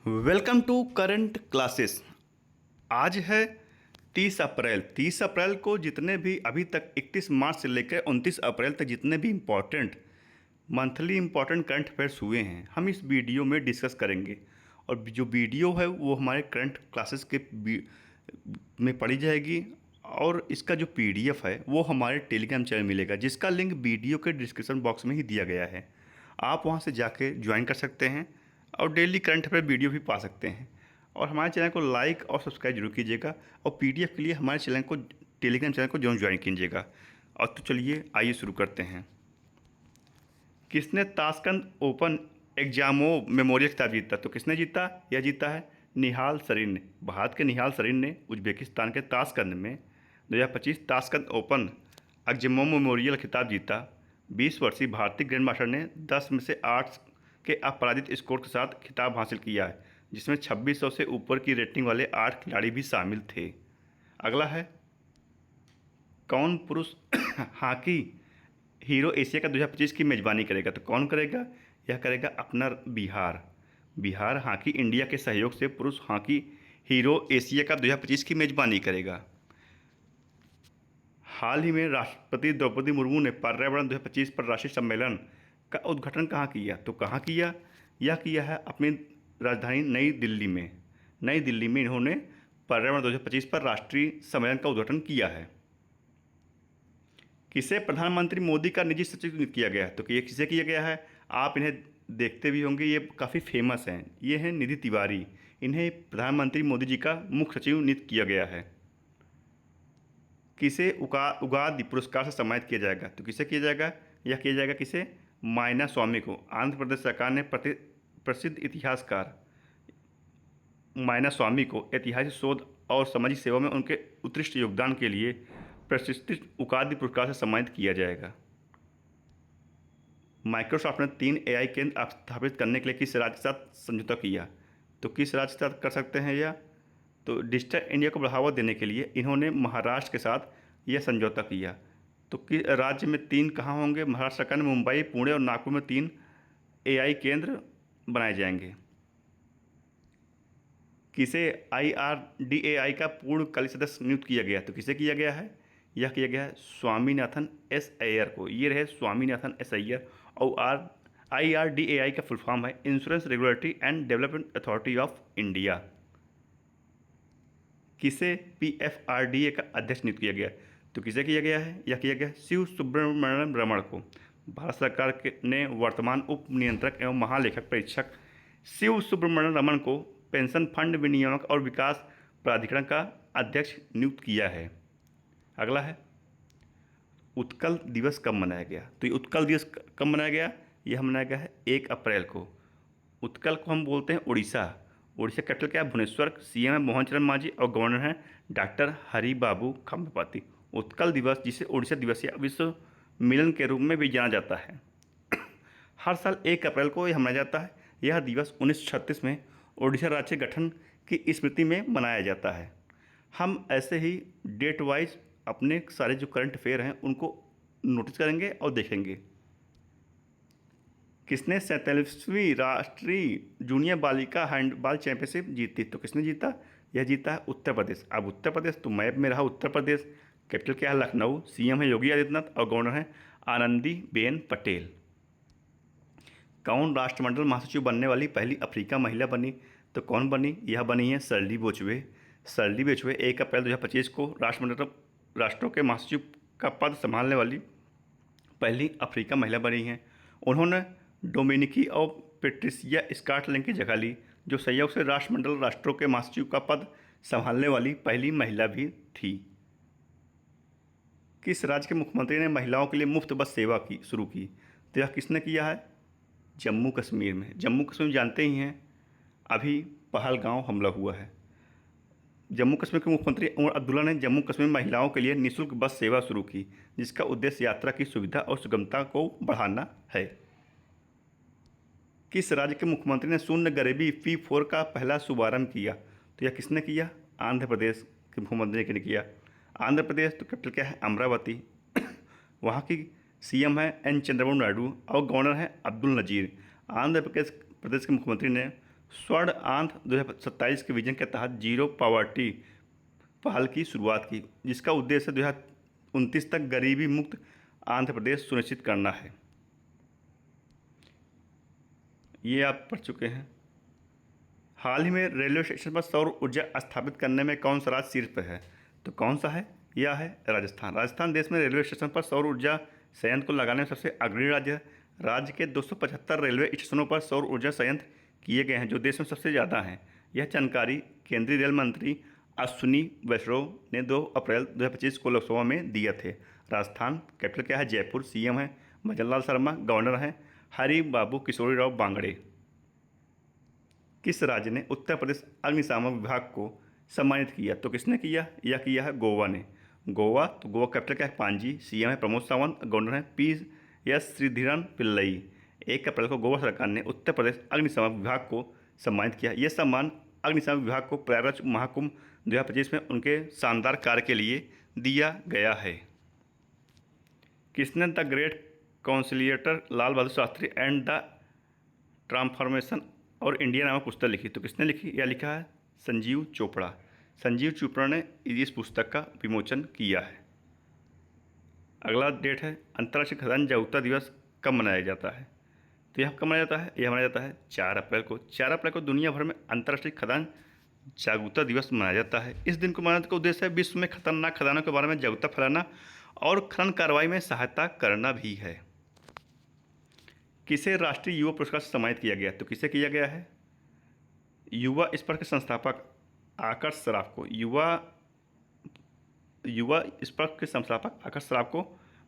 Welcome to current classes. आज है 30 अप्रैल। 30 अप्रैल को जितने भी अभी तक 31 मार्च से लेकर 29 अप्रैल तक जितने भी important monthly important current affairs हुए हैं हम इस वीडियो में डिस्कस करेंगे। और जो वीडियो है वो हमारे करंट क्लासेस के में पढ़ी जाएगी। और इसका जो पीडीएफ है वो हमारे टेलीग्राम चैनल मिलेगा, जिसका लिंक वीडियो के डिस्क्रिप्शन बॉक्स में ही दिया गया है। आप वहां से जाके ज्वाइन कर सकते हैं और डेली करंट अफेयर वीडियो भी पा सकते हैं। और हमारे चैनल को लाइक और सब्सक्राइब जरूर कीजिएगा। और पीडीएफ के लिए हमारे चैनल को टेलीग्राम चैनल को जरूर ज्वाइन कीजिएगा। और तो चलिए आइए शुरू करते हैं। किसने ताशकंद ओपन एग्जामो मेमोरियल खिताब जीता? तो किसने जीता? यह जीता है निहाल सरीन ने। भारत के निहाल सरीन ने उज्बेकिस्तान के ताशकंद में 2025 ताशकंद ओपन एग्जामो मेमोरियल खिताब जीता। 20 वर्षीय भारतीय ग्रैंड मास्टर ने 10 में से 8 के अपराजित स्कोर के साथ खिताब हासिल किया है, जिसमें 2600 से ऊपर की रेटिंग वाले 8 खिलाड़ी भी शामिल थे। अगला है कौन पुरुष हॉकी हीरो एशिया का 2025 की मेजबानी करेगा? तो कौन करेगा? यह करेगा अपना बिहार। बिहार हॉकी इंडिया के सहयोग से पुरुष हॉकी हीरो एशिया का 2025 की मेजबानी करेगा। हाल ही में राष्ट्रपति द्रौपदी मुर्मू ने पर्यावरण 2025 पर राष्ट्रीय सम्मेलन का उद्घाटन कहाँ किया? तो कहाँ किया? यह किया है अपनी राजधानी नई दिल्ली में। नई दिल्ली में इन्होंने पर्यावरण 2025 पर राष्ट्रीय सम्मेलन का उद्घाटन किया है। किसे प्रधानमंत्री मोदी का निजी सचिव नियुक्त किया गया है? तो ये किसे किया गया है? आप इन्हें देखते भी होंगे, ये काफ़ी फेमस हैं। ये हैं निधि तिवारी। इन्हें प्रधानमंत्री मोदी जी का मुख्य सचिव नियुक्त किया गया है। किसे उगादी पुरस्कार से सम्मानित किया जाएगा? तो किसे किया जाएगा? यह किया जाएगा किसे? मायना स्वामी को। आंध्र प्रदेश सरकार ने प्रसिद्ध इतिहासकार मायना स्वामी को ऐतिहासिक शोध और सामाजिक सेवा में उनके उत्कृष्ट योगदान के लिए प्रतिष्ठित उगादी पुरस्कार से सम्मानित किया जाएगा। माइक्रोसॉफ्ट ने 3 एआई केंद्र स्थापित करने के लिए किस राज्य के साथ समझौता किया? तो किस राज्य के साथ कर सकते हैं यह? तो डिजिटल इंडिया को बढ़ावा देने के लिए इन्होंने महाराष्ट्र के साथ यह समझौता किया। तो किस राज्य में 3 कहाँ होंगे? महाराष्ट्र सरकार ने मुंबई, पुणे और नागपुर में 3 एआई केंद्र बनाए जाएंगे। किसे IRDAI का पूर्णकालिक सदस्य नियुक्त किया गया? तो किसे किया गया है? यह किया गया है स्वामीनाथन एस अय्यर को। ये रहे स्वामीनाथन एस अय्यर। और IRDAI का फुल फॉर्म है insurance regulatory and development authority of India. किसे PFRDA का अध्यक्ष नियुक्त किया गया? तो किसे किया गया है? यह किया गया शिव सुब्रमण्यम रमण को। भारत सरकार ने वर्तमान उप नियंत्रक एवं महालेखक परीक्षक शिव सुब्रमण्यम रमण को पेंशन फंड विनियामक और विकास प्राधिकरण का अध्यक्ष नियुक्त किया है। अगला है उत्कल दिवस कब मनाया गया? तो ये उत्कल दिवस कब मनाया गया? यह मनाया गया है 1 अप्रैल को। उत्कल को हम बोलते हैं उड़ीसा। उड़ीसा कैपिटल क्या है? भुवनेश्वर। CM है मोहन चरण मांझी और गवर्नर हैं डॉक्टर हरि बाबू खम्बापाती। उत्कल दिवस, जिसे उड़ीसा दिवस या विश्व मिलन के रूप में भी जाना जाता है, हर साल 1 अप्रैल को यह मनाया जाता है। यह दिवस 1936 में उड़ीसा राज्य गठन की स्मृति में मनाया जाता है। हम ऐसे ही डेट वाइज अपने सारे जो करंट अफेयर हैं उनको नोटिस करेंगे और देखेंगे। किसने 47वीं राष्ट्रीय जूनियर बालिका हैंडबॉल चैंपियनशिप जीती? तो किसने जीता? यह जीता है उत्तर प्रदेश। अब उत्तर प्रदेश तो मैप में रहा उत्तर प्रदेश। कैपिटल क्या है? लखनऊ। CM है योगी आदित्यनाथ और गवर्नर है आनंदीबेन पटेल। कौन राष्ट्रमंडल महासचिव बनने वाली पहली अफ्रीका महिला बनी? तो कौन बनी? यह बनी है शर्ली बोचवे। शर्ली बोचवे 1 अप्रैल 2025 को राष्ट्रों के महासचिव का पद संभालने वाली पहली अफ्रीका महिला बनी हैं। उन्होंने डोमिनिकी और पेट्रिसिया स्कॉटलैंड की जगह ली, जो संयोग से राष्ट्रमंडल राष्ट्रों के महासचिव का पद संभालने वाली पहली महिला भी थी। किस राज्य के मुख्यमंत्री ने महिलाओं के लिए मुफ्त बस सेवा की शुरू की? तो यह किसने किया है? जम्मू कश्मीर में। जम्मू कश्मीर जानते ही हैं, अभी पहलगांव हमला हुआ है। जम्मू कश्मीर के मुख्यमंत्री उमर अब्दुल्ला ने जम्मू कश्मीर में महिलाओं के लिए निःशुल्क बस सेवा शुरू की, जिसका उद्देश्य यात्रा की सुविधा और सुगमता को बढ़ाना है। किस राज्य के मुख्यमंत्री ने शून्य गरीबी फी 4 का पहला शुभारंभ किया? तो यह किसने किया? आंध्र प्रदेश के मुख्यमंत्री ने किया। आंध्र प्रदेश तो कैपिटल क्या है? अमरावती। वहाँ की CM है N चंद्रबाबू नायडू और गवर्नर है अब्दुल नजीर। आंध्र प्रदेश के मुख्यमंत्री ने स्वर्ण आंध्र 2027 के विजन के तहत जीरो पॉवर्टी पहल की शुरुआत की, जिसका उद्देश्य 2029 तक गरीबी मुक्त आंध्र प्रदेश सुनिश्चित करना है। ये आप पढ़ चुके हैं। हाल ही में रेलवे स्टेशन पर सौर ऊर्जा स्थापित करने में कौन सा राज्य शीर्ष पर है? तो कौन सा है? यह है राजस्थान। राजस्थान देश में रेलवे स्टेशन पर सौर ऊर्जा संयंत्र को लगाने में सबसे अग्रणी राज्य है। राज्य के 275 रेलवे स्टेशनों पर सौर ऊर्जा संयंत्र किए गए हैं, जो देश में सबसे ज़्यादा हैं। यह जानकारी केंद्रीय रेल मंत्री अश्विनी वैष्णव ने 2 अप्रैल 2025 को लोकसभा में दिए थे। राजस्थान कैपिटल क्या है? जयपुर। सीएम है भजन लाल शर्मा। गवर्नर हैं हरि बाबू किशोरी राव बांगड़े। किस राज्य ने उत्तर प्रदेश अग्निशामक विभाग को सम्मानित किया? तो किसने किया? यह किया है गोवा ने। गोवा, तो गोवा कैपिटल क्या है? पांजी। सीएम है प्रमोद सावंत। गवर्नर है PS श्रीधरन पिल्लई। 1 अप्रैल को गोवा सरकार ने उत्तर प्रदेश अग्निशामक विभाग को सम्मानित किया। यह सम्मान अग्निशामक विभाग को प्रयागराज महाकुंभ 2025 में उनके शानदार कार्य के लिए दिया गया है। किसने the great conciliator Lal Bahadur Shastri and the transformation और इंडिया नामक पुस्तक लिखी? तो किसने लिखी? यह लिखा है संजीव चोपड़ा। संजीव चोपड़ा ने इस पुस्तक का विमोचन किया है। अगला डेट है अंतर्राष्ट्रीय खदान जागरूकता दिवस कब मनाया जाता है? तो यह कब मनाया जाता है? यह मनाया जाता है 4 अप्रैल को। 4 अप्रैल को दुनिया भर में अंतर्राष्ट्रीय खदान जागरूकता दिवस मनाया जाता है। इस दिन को मनाने का उद्देश्य है विश्व में खतरनाक खदानों के बारे में जागरूकता फैलाना और खनन कार्रवाई में सहायता करना भी है। किसे राष्ट्रीय युवा पुरस्कार से सम्मानित किया गया? तो किसे किया गया है? युवा स्पर्श के संस्थापक आकर्ष सराफ को। युवा स्पर्श के संस्थापक आकर्ष सराफ को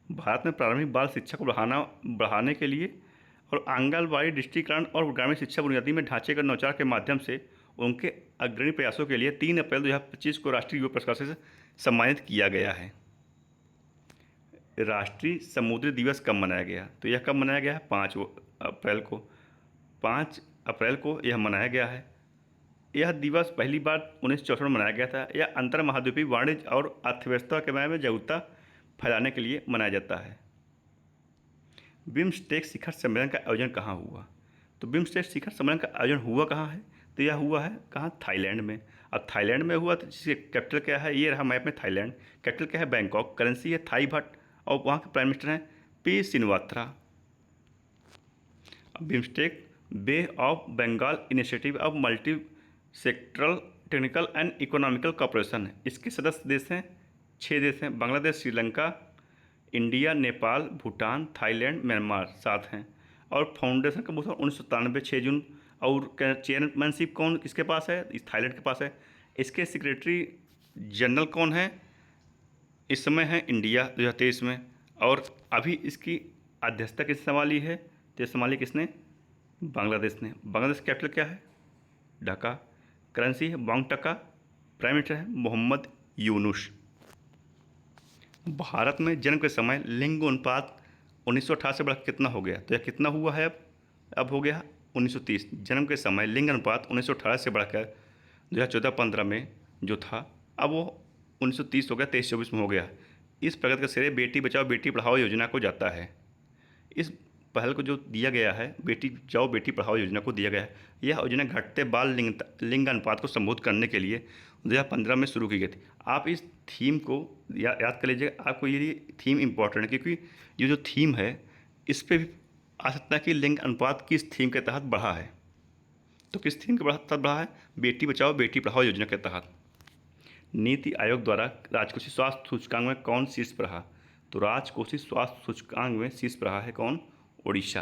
भारत में प्रारंभिक बाल शिक्षा को बढ़ाने के लिए और आंगनबाड़ी डिजिटीकरण और ग्रामीण शिक्षा बुनियादी में ढांचे का नवाचार के माध्यम से उनके अग्रणी प्रयासों के लिए 3 अप्रैल 2025 को राष्ट्रीय युवा पुरस्कार से सम्मानित किया गया है। राष्ट्रीय समुद्री दिवस कब मनाया गया? तो यह कब मनाया गया है? 5 अप्रैल को। 5 अप्रैल को यह मनाया गया है। यह दिवस पहली बार 1964 में मनाया गया था। यह अंतर महाद्वीपीय वाणिज्य और अर्थव्यवस्था के बारे में जागरूकता फैलाने के लिए मनाया जाता है। बिम्स्टेक शिखर सम्मेलन का आयोजन कहाँ हुआ? तो बिम्स्टेक शिखर सम्मेलन का आयोजन हुआ कहाँ है? तो यह हुआ है कहाँ? थाईलैंड में। अब थाईलैंड में हुआ तो जिसकी कैपिटल क्या है? ये रहा मैप में थाईलैंड। कैपिटल क्या है? बैंकॉक। करेंसी है थाई बट और वहाँ के प्राइम मिनिस्टर हैं P Shinawatra. BIMSTEC bay of Bengal initiative of multi sectoral technical and economical cooperation है। इसके सदस्य देश हैं 6 देश हैं। Bangladesh, Sri Lanka, India, Nepal, Bhutan, Thailand, Myanmar 7 हैं। और फाउंडेशन का बहुत 1993 6 जून। और चेयरमैनशिप कौन किसके पास है? इस थाईलैंड के पास है। इसके सेक्रेटरी जनरल कौन है? इस समय है इंडिया 2023 में। और अभी इसकी अध्यक्षता किसने संभाली है? तो संभाली किसने? बांग्लादेश ने। बांग्लादेश कैपिटल क्या है? ढाका। करेंसी है बांग टका। प्राइम मिनिस्टर है मोहम्मद यूनुस। भारत में जन्म के समय लिंग अनुपात 1918 से बढ़कर कितना हो गया? तो यह कितना हुआ है? अब हो गया 1930। जन्म के समय लिंग अनुपात 1918 से बढ़कर 2014-15 में जो था अब वो 1930 हो गया, 23-24 में हो गया। इस प्रगति का श्रेय बेटी बचाओ बेटी पढ़ाओ योजना को जाता है। इस पहल को जो दिया गया है बेटी बचाओ बेटी पढ़ाओ योजना को दिया गया है। यह योजना घटते बाल लिंग अनुपात को संबोधित करने के लिए 2015 में शुरू की गई थी। आप इस थीम को याद कर लीजिएगा। आपको ये थीम इम्पॉर्टेंट है क्योंकि ये जो थीम है इस पर भी आ सकता है कि लिंग अनुपात किस थीम के तहत बढ़ा है। तो किस थीम के तहत बढ़ा है? बेटी बचाओ बेटी पढ़ाओ योजना के तहत। नीति आयोग द्वारा राजकोषीय स्वास्थ्य सूचकांक में कौन शीर्ष पर रहा? तो राजकोषीय स्वास्थ्य सूचकांक में शीर्ष पर रहा है कौन? ओडिशा।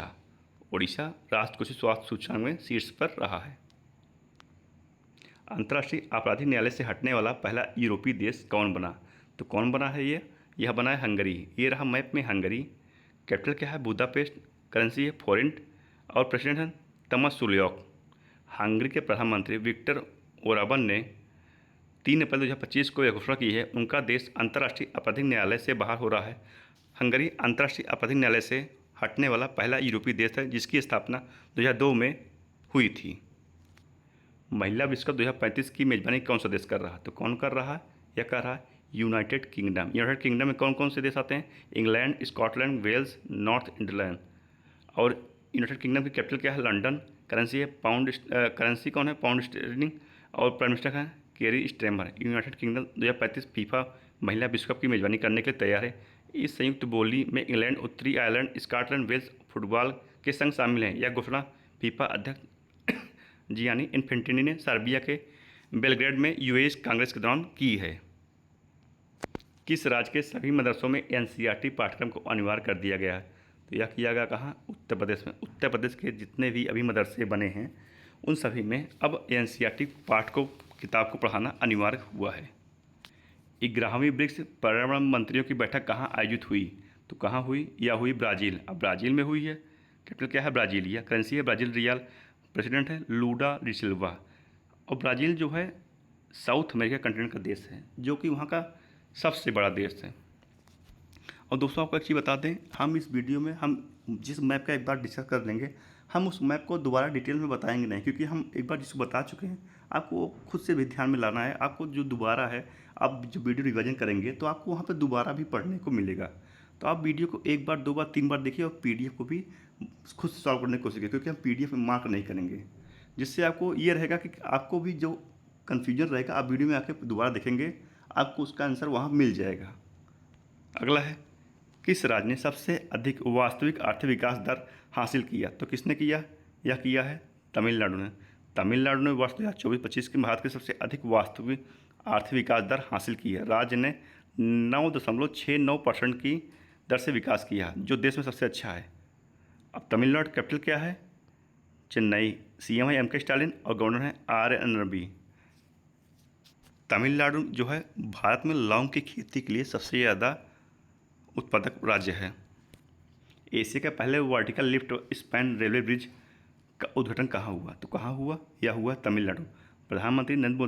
ओडिशा राष्ट्रकोषीय स्वास्थ्य सूचकांक में शीर्ष पर रहा है। अंतर्राष्ट्रीय आपराधिक न्यायालय से हटने वाला पहला यूरोपीय देश कौन बना? तो कौन बना है ये? यह बना है हंगरी। ये रहा मैप में हंगरी। कैपिटल क्या है? बुदापेस्ट। करेंसी है फोरेंट और प्रेसिडेंट है तमस सुलियोक। हंगरी के प्रधानमंत्री विक्टर ओराबन ने 3 अप्रैल 2025 को यह घोषणा की है उनका देश अंतर्राष्ट्रीय आपराधिक न्यायालय से बाहर हो रहा है। हंगरी अंतर्राष्ट्रीय आपराधिक न्यायालय से हटने वाला पहला यूरोपीय देश है जिसकी स्थापना 2002 में हुई थी। महिला विश्व कप 2035 की मेजबानी कौन सा देश कर रहा है? तो कौन कर रहा है? यह कर रहा है यूनाइटेड किंगडम। यूनाइटेड किंगडम में कौन कौन से देश आते हैं? England, Scotland, Wales, North England. और यूनाइटेड किंगडम की कैपिटल क्या है? लंदन। करेंसी है पाउंड, करेंसी कौन है, पाउंड स्टर्लिंग। और प्राइम मिनिस्टर है Keir Starmer. United Kingdom 2035 FIFA महिला विश्व कप की मेजबानी करने के लिए तैयार है। इस संयुक्त बोली में इंग्लैंड, उत्तरी आयरलैंड, स्कॉटलैंड, वेल्स फुटबॉल के संघ शामिल हैं। यह घोषणा फीफा अध्यक्ष जियानी इन्फेंटिनी ने सर्बिया के बेलग्रेड में यूएस कांग्रेस के दौरान की है। किस राज्य के सभी मदरसों में एनसीईआरटी पाठ्यक्रम को अनिवार्य कर दिया गया है? तो यह किया गया कहाँ? उत्तर प्रदेश में। उत्तर प्रदेश के जितने भी अभी मदरसे बने हैं उन सभी में अब एनसीईआरटी पाठ को, किताब को पढ़ाना अनिवार्य हुआ है। 11वीं ब्रिक्स पर्यावरण मंत्रियों की बैठक कहाँ आयोजित हुई? तो कहाँ हुई? यह हुई ब्राज़ील। अब ब्राज़ील में हुई है। कैपिटल क्या है? ब्राज़ीलिया। करेंसी है ब्राज़ील रियल। प्रेसिडेंट है लूला डी सिल्वा। और ब्राज़ील जो है साउथ अमेरिका कंटिनेंट का देश है, जो कि वहाँ का सबसे बड़ा देश है। और दोस्तों आपको एक चीज़ बता दें, हम इस वीडियो में हम जिस मैप का एक बार डिस्कस कर लेंगे, हम उस मैप को दोबारा डिटेल में बताएंगे नहीं, क्योंकि हम एक बार जिसको बता चुके हैं आपको वो खुद से भी ध्यान में लाना है। आपको जो दोबारा है, आप जो वीडियो रिवीजन करेंगे तो आपको वहाँ पे दोबारा भी पढ़ने को मिलेगा। तो आप वीडियो को एक बार, दो बार, तीन बार देखिए और पीडीएफ को भी खुद से सॉल्व करने की कोशिश करिए, क्योंकि हम पीडीएफ में मार्क नहीं करेंगे। जिससे आपको ये रहेगा कि आपको भी जो कन्फ्यूजन रहेगा, आप वीडियो में आके दोबारा देखेंगे, आपको उसका आंसर वहाँ मिल जाएगा। अगला है, किस राज्य ने सबसे अधिक वास्तविक आर्थिक विकास दर हासिल किया? तो किसने किया? यह किया है तमिलनाडु ने। तमिलनाडु ने वर्ष 2024-25 के भारत की सबसे अधिक वास्तविक आर्थिक विकास दर हासिल की है। राज्य ने 9.69% की दर से विकास किया, जो देश में सबसे अच्छा है। अब तमिलनाडु कैपिटल क्या है? चेन्नई। सीएम है एम.के. स्टालिन और गवर्नर है आर.एन. रवि। तमिलनाडु जो है भारत में लौंग की खेती के लिए सबसे ज़्यादा उत्पादक राज्य है। एशिया का पहले vertical lift span railway bridge का उद्घाटन कहाँ हुआ? तो कहाँ हुआ? यह हुआ तमिलनाडु। प्रधानमंत्री नरेंद्र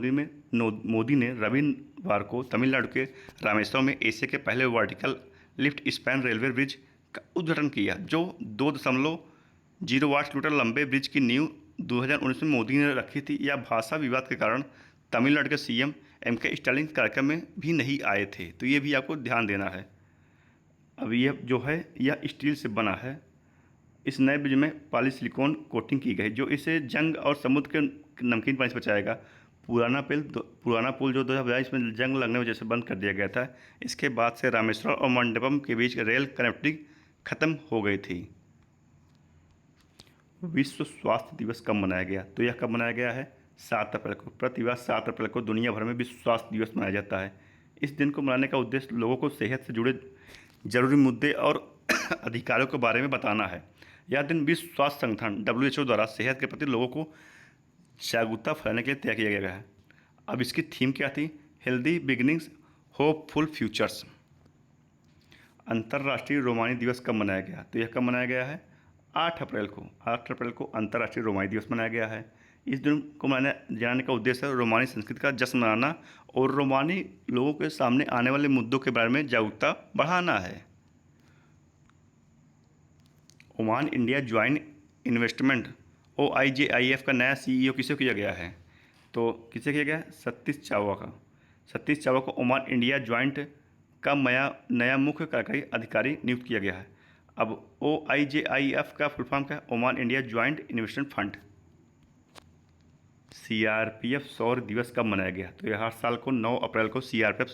मोदी ने रविवार को तमिलनाडु के रामेश्वरम में एशिया के पहले vertical lift span railway bridge का उद्घाटन किया, जो 2.08 किलोमीटर लंबे ब्रिज की नींव 2019 में मोदी ने रखी थी। यह भाषा विवाद के कारण तमिलनाडु के सीएम एम.के. स्टालिन कार्यक्रम में भी नहीं आए थे, तो ये भी आपको ध्यान देना है। अब यह जो है यह स्टील से बना है। इस नए ब्रिज में पॉलीसिलिकॉन कोटिंग की गई, जो इसे जंग और समुद्र के नमकीन पानी से बचाएगा। पुराना पुल जो 2022 में जंग लगने की वजह से बंद कर दिया गया था, इसके बाद से रामेश्वरम और मंडपम के बीच रेल कनेक्टिविटी खत्म हो गई थी। विश्व स्वास्थ्य दिवस कब मनाया गया? तो यह कब मनाया गया है? 7 अप्रैल को। प्रतिवर्ष 7 अप्रैल को दुनिया भर में विश्व स्वास्थ्य दिवस मनाया जाता है। इस दिन को मनाने का उद्देश्य लोगों को सेहत से जुड़े जरूरी मुद्दे और अधिकारों के बारे में बताना है। यह दिन विश्व स्वास्थ्य संगठन WHO द्वारा सेहत के प्रति लोगों को जागरूकता फैलाने के लिए तय किया गया है। अब इसकी थीम क्या थी? Healthy beginnings, hopeful futures. अंतर्राष्ट्रीय रोमानी दिवस कब मनाया गया? तो यह कब मनाया गया है? 8 अप्रैल को। 8 अप्रैल को अंतर्राष्ट्रीय रोमानी दिवस मनाया गया है। इस दिन को जाने का उद्देश्य है रोमानी संस्कृति का जश्न मनाना और रोमानी लोगों के सामने आने वाले मुद्दों के बारे में जागरूकता बढ़ाना है। Oman India joint investment OIJIF का नया CEO किसे किया गया है? तो किसे किया गया है? सतीश चावा का। सतीश चावा को ओमान इंडिया ज्वाइंट का नया मुख्य कार्यकारी अधिकारी नियुक्त किया गया है। अब OIJIF का फुल फॉर्म क्या है? Oman India joint investment fund. CRPF सौर दिवस कब मनाया गया? तो यह हर साल को 9 अप्रैल को CRPF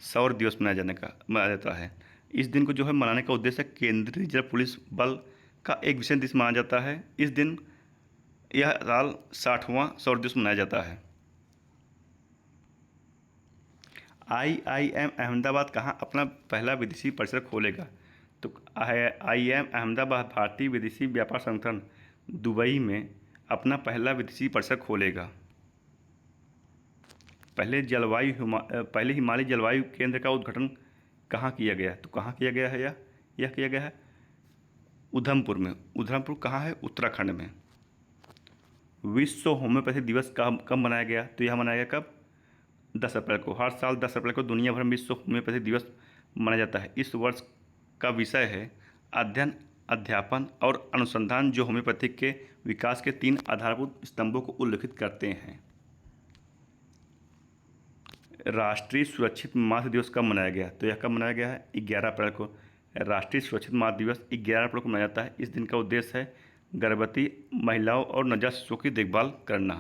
सौर दिवस मनाया जाता है। इस दिन को जो है मनाने का उद्देश्य केंद्रीय रिजर्व पुलिस बल का एक विशेष दिवस माना जाता है। इस दिन यह साल 60वां सौर दिवस मनाया जाता है। IIM अहमदाबाद कहाँ अपना पहला विदेशी परिसर खोलेगा? तो IIM अहमदाबाद भारतीय विदेशी व्यापार संगठन दुबई में अपना पहला विदेशी परिसर खोलेगा। पहले हिमालय जलवायु केंद्र का उद्घाटन कहाँ किया गया? तो कहाँ किया गया है? यह किया गया है उधमपुर में। उधमपुर कहाँ है? उत्तराखंड में। विश्व होम्योपैथी दिवस कब मनाया गया? तो यह मनाया गया कब? 10 अप्रैल को। हर साल 10 अप्रैल को दुनिया भर में विश्व होम्योपैथी दिवस मनाया जाता है। इस वर्ष का विषय है अध्ययन, अध्यापन और अनुसंधान, जो होम्योपैथी के विकास के 3 आधारभूत स्तंभों को उल्लेखित करते हैं। राष्ट्रीय सुरक्षित मातृ दिवस कब मनाया गया? तो यह कब मनाया गया है? 11 अप्रैल को। राष्ट्रीय सुरक्षित मातृ दिवस 11 अप्रैल को मनाया जाता है। इस दिन का उद्देश्य है गर्भवती महिलाओं और नवजात शिशुओं की देखभाल करना।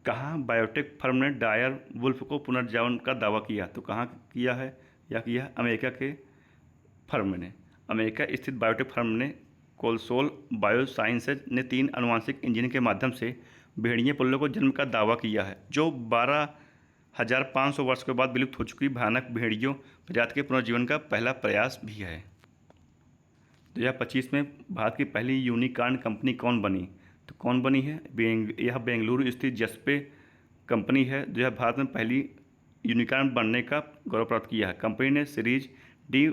कहाँ बायोटेक फर्म ने डायर वुल्फ को पुनर्जीवन का दावा किया? तो कहाँ किया है? या किया है अमेरिका के फर्म ने। अमेरिका स्थित बायोटेक फर्म ने कोलसोल बायोसाइंसेज ने 3 आनुवांशिक इंजीनियरिंग के माध्यम से भेड़िए पल्लों को जन्म का दावा किया है, जो 12,500 वर्ष के बाद विलुप्त हो चुकी भयानक भेड़ियों प्रजाति के पुनर्जीवन का पहला प्रयास भी है। 2025 में भारत की पहली यूनिकॉर्न कंपनी कौन बनी? तो कौन बनी है? यह बेंगलुरु स्थित जस्पे कंपनी है, जो है भारत में पहली यूनिकॉर्न बनने का गौरव प्राप्त किया है। कंपनी ने सीरीज डी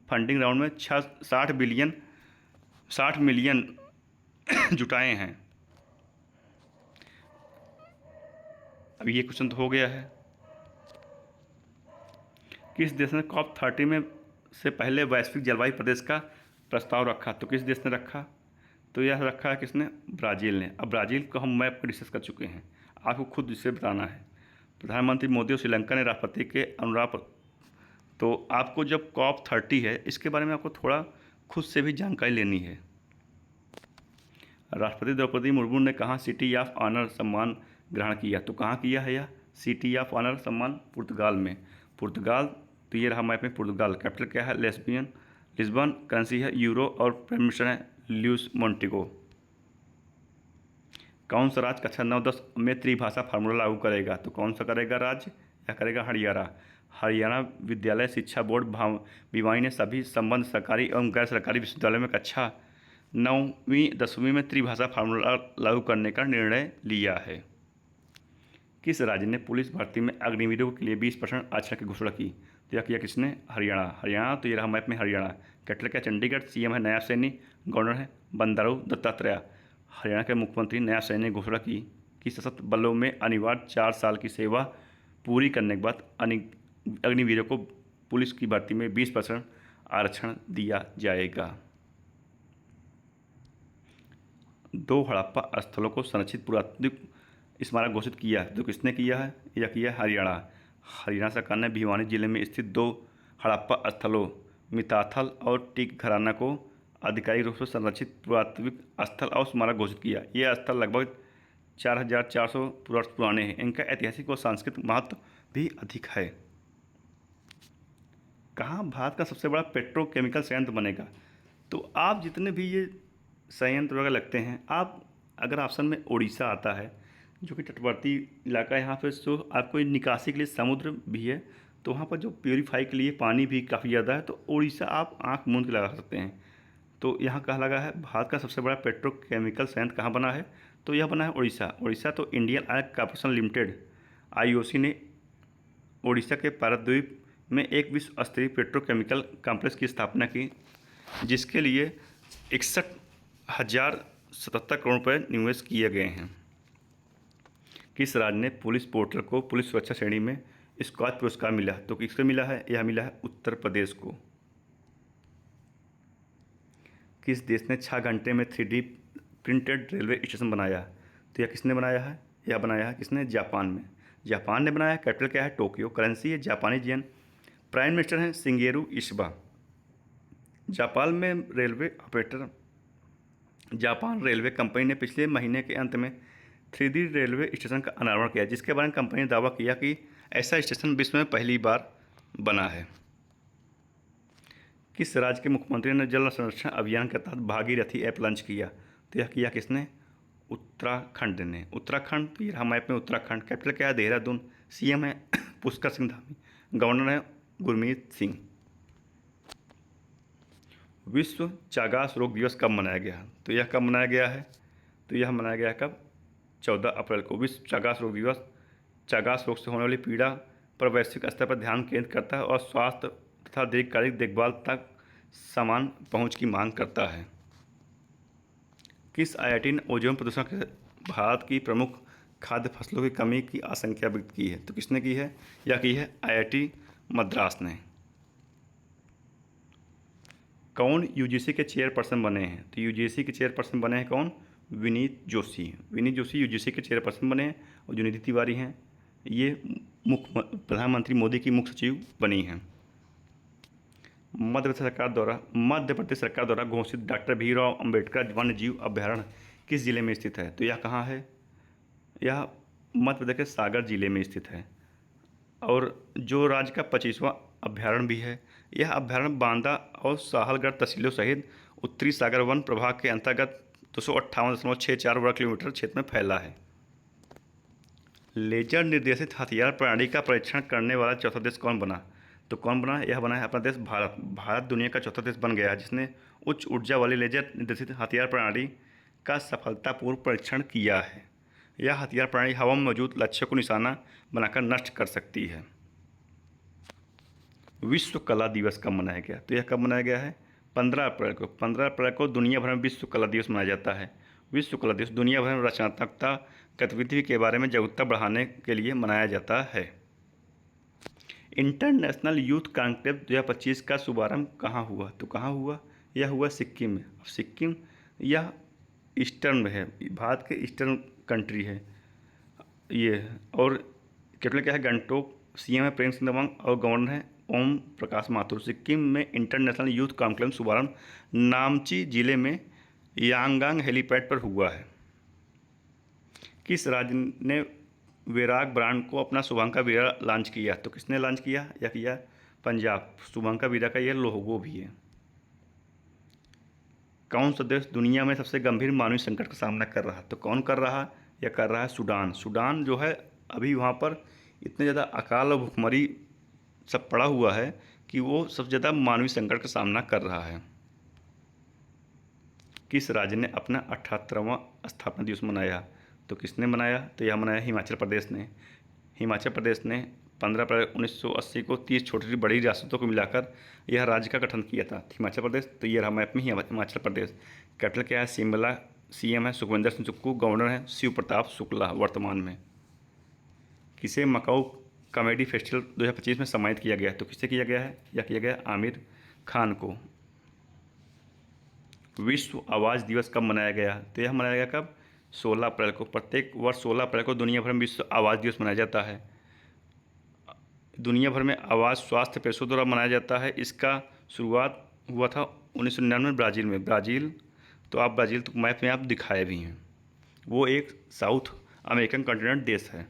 फंडिंग राउंड में 60 मिलियन जुटाए हैं। अभी ये क्वेश्चन तो हो गया है। किस देश ने COP30 में से पहले वैश्विक जलवायु प्रदेश का प्रस्ताव रखा? तो किस देश ने रखा? तो यह रखा है किसने? ब्राज़ील ने। अब ब्राज़ील को हम मैप पर डिस्कस कर चुके हैं, आपको खुद इसे बताना है। प्रधानमंत्री मोदी और श्रीलंका ने राष्ट्रपति के अनुराग। तो आपको जब COP30 है, इसके बारे में आपको थोड़ा खुद से भी जानकारी लेनी है। राष्ट्रपति द्रौपदी मुर्मू ने कहाँ सिटी ऑफ ऑनर सम्मान ग्रहण किया? तो कहाँ किया है यह सिटी ऑफ ऑनर सम्मान? पुर्तगाल में। पुर्तगाल, तो ये रहा मैप में पुर्तगाल। कैपिटल क्या है? लिस्बन। करेंसी है यूरो और प्राइम मिनिस्टर है ल्यूस मोंटेगो। कौन सा राज्य कक्षा 9-10 में त्रिभाषा फार्मूला लागू करेगा? तो कौन सा करेगा राज्य? या करेगा हरियाणा। हरियाणा विद्यालय शिक्षा बोर्ड भिवानी ने सभी संबद्ध सरकारी एवं गैर सरकारी विश्वविद्यालयों में कक्षा 9वीं-10वीं में त्रिभाषा फार्मूला लागू करने का निर्णय लिया है। किस राज्य ने पुलिस भर्ती में अग्निवीरों के लिए 20% आरक्षण की घोषणा की? तो यह किया किसने? हरियाणा। हरियाणा, तो ये रहा मैप में हरियाणा। कैपिटल क्या? चंडीगढ़। सीएम है नया सैनी। गवर्नर है बंडारू दत्तात्रेय। हरियाणा के मुख्यमंत्री नया सैनी ने घोषणा की कि सशस्त्र बलों में अनिवार्य 4 साल की सेवा पूरी करने के बाद अग्निवीरों को पुलिस की भर्ती में 20% आरक्षण दिया जाएगा। 2 हड़प्पा स्थलों को संरक्षित पुरातात्विक स्मारक घोषित किया है। तो किसने किया है? यह किया हरियाणा। हरियाणा सरकार ने भिवानी जिले में स्थित 2 हड़प्पा स्थलों मिताथल और टिक घराना को आधिकारिक रूप से संरक्षित पुरातात्विक स्थल और स्मारक घोषित किया। ये स्थल लगभग 4,400 वर्ष पुराने हैं। इनका ऐतिहासिक और सांस्कृतिक महत्व भी अधिक है। कहाँ भारत का सबसे बड़ा पेट्रोकेमिकल संयंत्र बनेगा? तो आप जितने भी ये संयंत्र वगैरह लगते हैं, आप अगर ऑप्शन में उड़ीसा आता है, जो कि तटवर्ती इलाका है, यहाँ पे जो आपको निकासी के लिए समुद्र भी है, तो वहाँ पर जो प्योरीफाई के लिए पानी भी काफ़ी ज़्यादा है, तो उड़ीसा आप आँख मूंद के लगा सकते हैं। तो यहाँ कहाँ लगा है? भारत का सबसे बड़ा पेट्रोकेमिकल संयंत्र कहाँ बना है? तो यह बना है उड़ीसा। उड़ीसा, तो Indian oil corporation limited IOC ने उड़ीसा के पारादीप में एक विश्व स्तरीय पेट्रोकेमिकल कॉम्प्लेक्स की स्थापना की, जिसके लिए 61,077 करोड़ रुपये निवेश किए गए हैं। किस राज्य ने पुलिस पोर्टल को पुलिस सुरक्षा श्रेणी में स्कॉच पुरस्कार मिला? तो किसको मिला है? यह मिला है उत्तर प्रदेश को। किस देश ने 6 घंटे में 3D प्रिंटेड रेलवे स्टेशन बनाया? तो यह किसने बनाया है? यह बनाया है किसने? जापान में। जापान ने बनाया है। कैपिटल क्या है? टोक्यो। करेंसी है जापानी येन। प्राइम मिनिस्टर हैं शिंगेरू इशिबा। जापान में railway operator Japan railway company ने पिछले महीने के अंत में 3D रेलवे स्टेशन का अनावरण किया, जिसके बारे में कंपनी ने दावा किया कि ऐसा स्टेशन विश्व में पहली बार बना है। किस राज्य के मुख्यमंत्री ने जल संरक्षण अभियान के तहत भागीरथी ऐप लॉन्च किया? तो यह किया किसने? उत्तराखंड ने। उत्तराखंड, तो ये रहा मैप में उत्तराखंड। कैपिटल क्या है? देहरादून। सीएम है पुष्कर सिंह धामी। गवर्नर है गुरमीत सिंह। विश्व चागास रोग दिवस कब मनाया गया? तो यह कब मनाया गया है? तो यह मनाया गया कब? 14 अप्रैल को। विश्व चागास रोग दिवस चागास रोग से होने वाली पीड़ा पर वैश्विक स्तर पर ध्यान केंद्रित करता है और स्वास्थ्य तथा दीर्घकालिक देखभाल तक समान पहुंच की मांग करता है। किस IIT ने ओजोन प्रदूषण के भारत की प्रमुख खाद्य फसलों की कमी की आशंका व्यक्त की है? तो किसने की है? यह की है IIT मद्रास ने। कौन UGC के चेयरपर्सन बने हैं? तो UGC के चेयरपर्सन बने हैं कौन? विनीत जोशी। विनीत जोशी UGC के चेयरपर्सन बने हैं। और जो निधि तिवारी हैं, ये प्रधानमंत्री मोदी की मुख्य सचिव बनी हैं। मध्य प्रदेश सरकार द्वारा घोषित डॉक्टर भीमराव अंबेडकर वन्य जीव अभयारण्य किस जिले में स्थित है? तो यह कहाँ है? यह मध्य प्रदेश के सागर जिले में स्थित है और जो राज्य का 25वां अभयारण्य भी है। यह अभयारण्य बांदा और साहलगढ़ तहसीलों सहित उत्तरी सागर वन प्रभाग के अंतर्गत 258.64 वर्ग किलोमीटर क्षेत्र में फैला है। लेजर निर्देशित हथियार प्रणाली का परीक्षण करने वाला चौथा देश कौन बना? तो कौन बना? यह बना है अपना देश भारत। भारत दुनिया का चौथा देश बन गया है जिसने उच्च ऊर्जा वाली लेजर निर्देशित हथियार प्रणाली का सफलतापूर्व परीक्षण किया है। यह हथियार प्रणाली हवा में मौजूद लक्ष्य को निशाना बनाकर नष्ट कर सकती है। विश्व कला दिवस कब मनाया गया? तो यह कब मनाया गया है? 15 अप्रैल को। 15 अप्रैल को दुनिया भर में विश्व कला दिवस मनाया जाता है। विश्व कला दिवस दुनिया भर में रचनात्मकता गतिविधि के बारे में जागरूकता बढ़ाने के लिए मनाया जाता है। इंटरनेशनल यूथ कॉन्क्लेव 2025 का शुभारंभ कहाँ हुआ? तो कहाँ हुआ? यह हुआ सिक्किम में। अब सिक्किम यह ईस्टर्न में है, भारत के ईस्टर्न कंट्री है ये। और कैपिटल क्या है? गंगटोक। सीएम है प्रेम सिंह तमांग और गवर्नर है ओम प्रकाश माथुर। सिक्किम में इंटरनेशनल यूथ कॉन्क्लेव शुभारंभ नामची जिले में यांगांग हेलीपैड पर हुआ है। किस राज्य ने वैराग ब्रांड को अपना शुभंकर वीरा लॉन्च किया? तो किसने लॉन्च किया? यह किया पंजाब। शुभंकर वीरा का यह लोगो भी है। कौन सा देश दुनिया में सबसे गंभीर मानवीय संकट का सामना कर रहा? तो कौन कर रहा? यह कर रहा है सूडान। सूडान जो है अभी वहाँ पर इतने ज़्यादा अकाल और भुखमरी सब पड़ा हुआ है कि वो सबसे ज़्यादा मानवीय संकट का सामना कर रहा है। किस राज्य ने अपना 78वां स्थापना दिवस मनाया? तो किसने मनाया? तो यह मनाया हिमाचल प्रदेश ने। हिमाचल प्रदेश ने 15 अप्रैल 1980 को 30 छोटी बड़ी रियासतों को मिलाकर यह राज्य का गठन किया था। हिमाचल प्रदेश। तो ये रहा मैप में हिमाचल प्रदेश। कैपिटल क्या है? शिमला। सीएम है सुखविंदर सिंह सुक्खू। गवर्नर है शिव प्रताप शुक्ला वर्तमान में। किसे मकाऊ कॉमेडी फेस्टिवल 2025 में सम्मानित किया गया? तो किसे किया गया है? यह किया गया आमिर खान को। विश्व आवाज़ दिवस कब मनाया गया? तो यह मनाया गया कब? 16 अप्रैल को। प्रत्येक वर्ष 16 अप्रैल को दुनिया भर में विश्व आवाज़ दिवस मनाया जाता है। दुनिया भर में आवाज़ स्वास्थ्य पेशों द्वारा मनाया जाता है। इसका शुरुआत हुआ था 1999 में ब्राज़ील में। ब्राज़ील तो आप ब्राज़ील तो मैप में आप दिखाए भी हैं। वो एक साउथ अमेरिकन कॉन्टिनेंट देश है।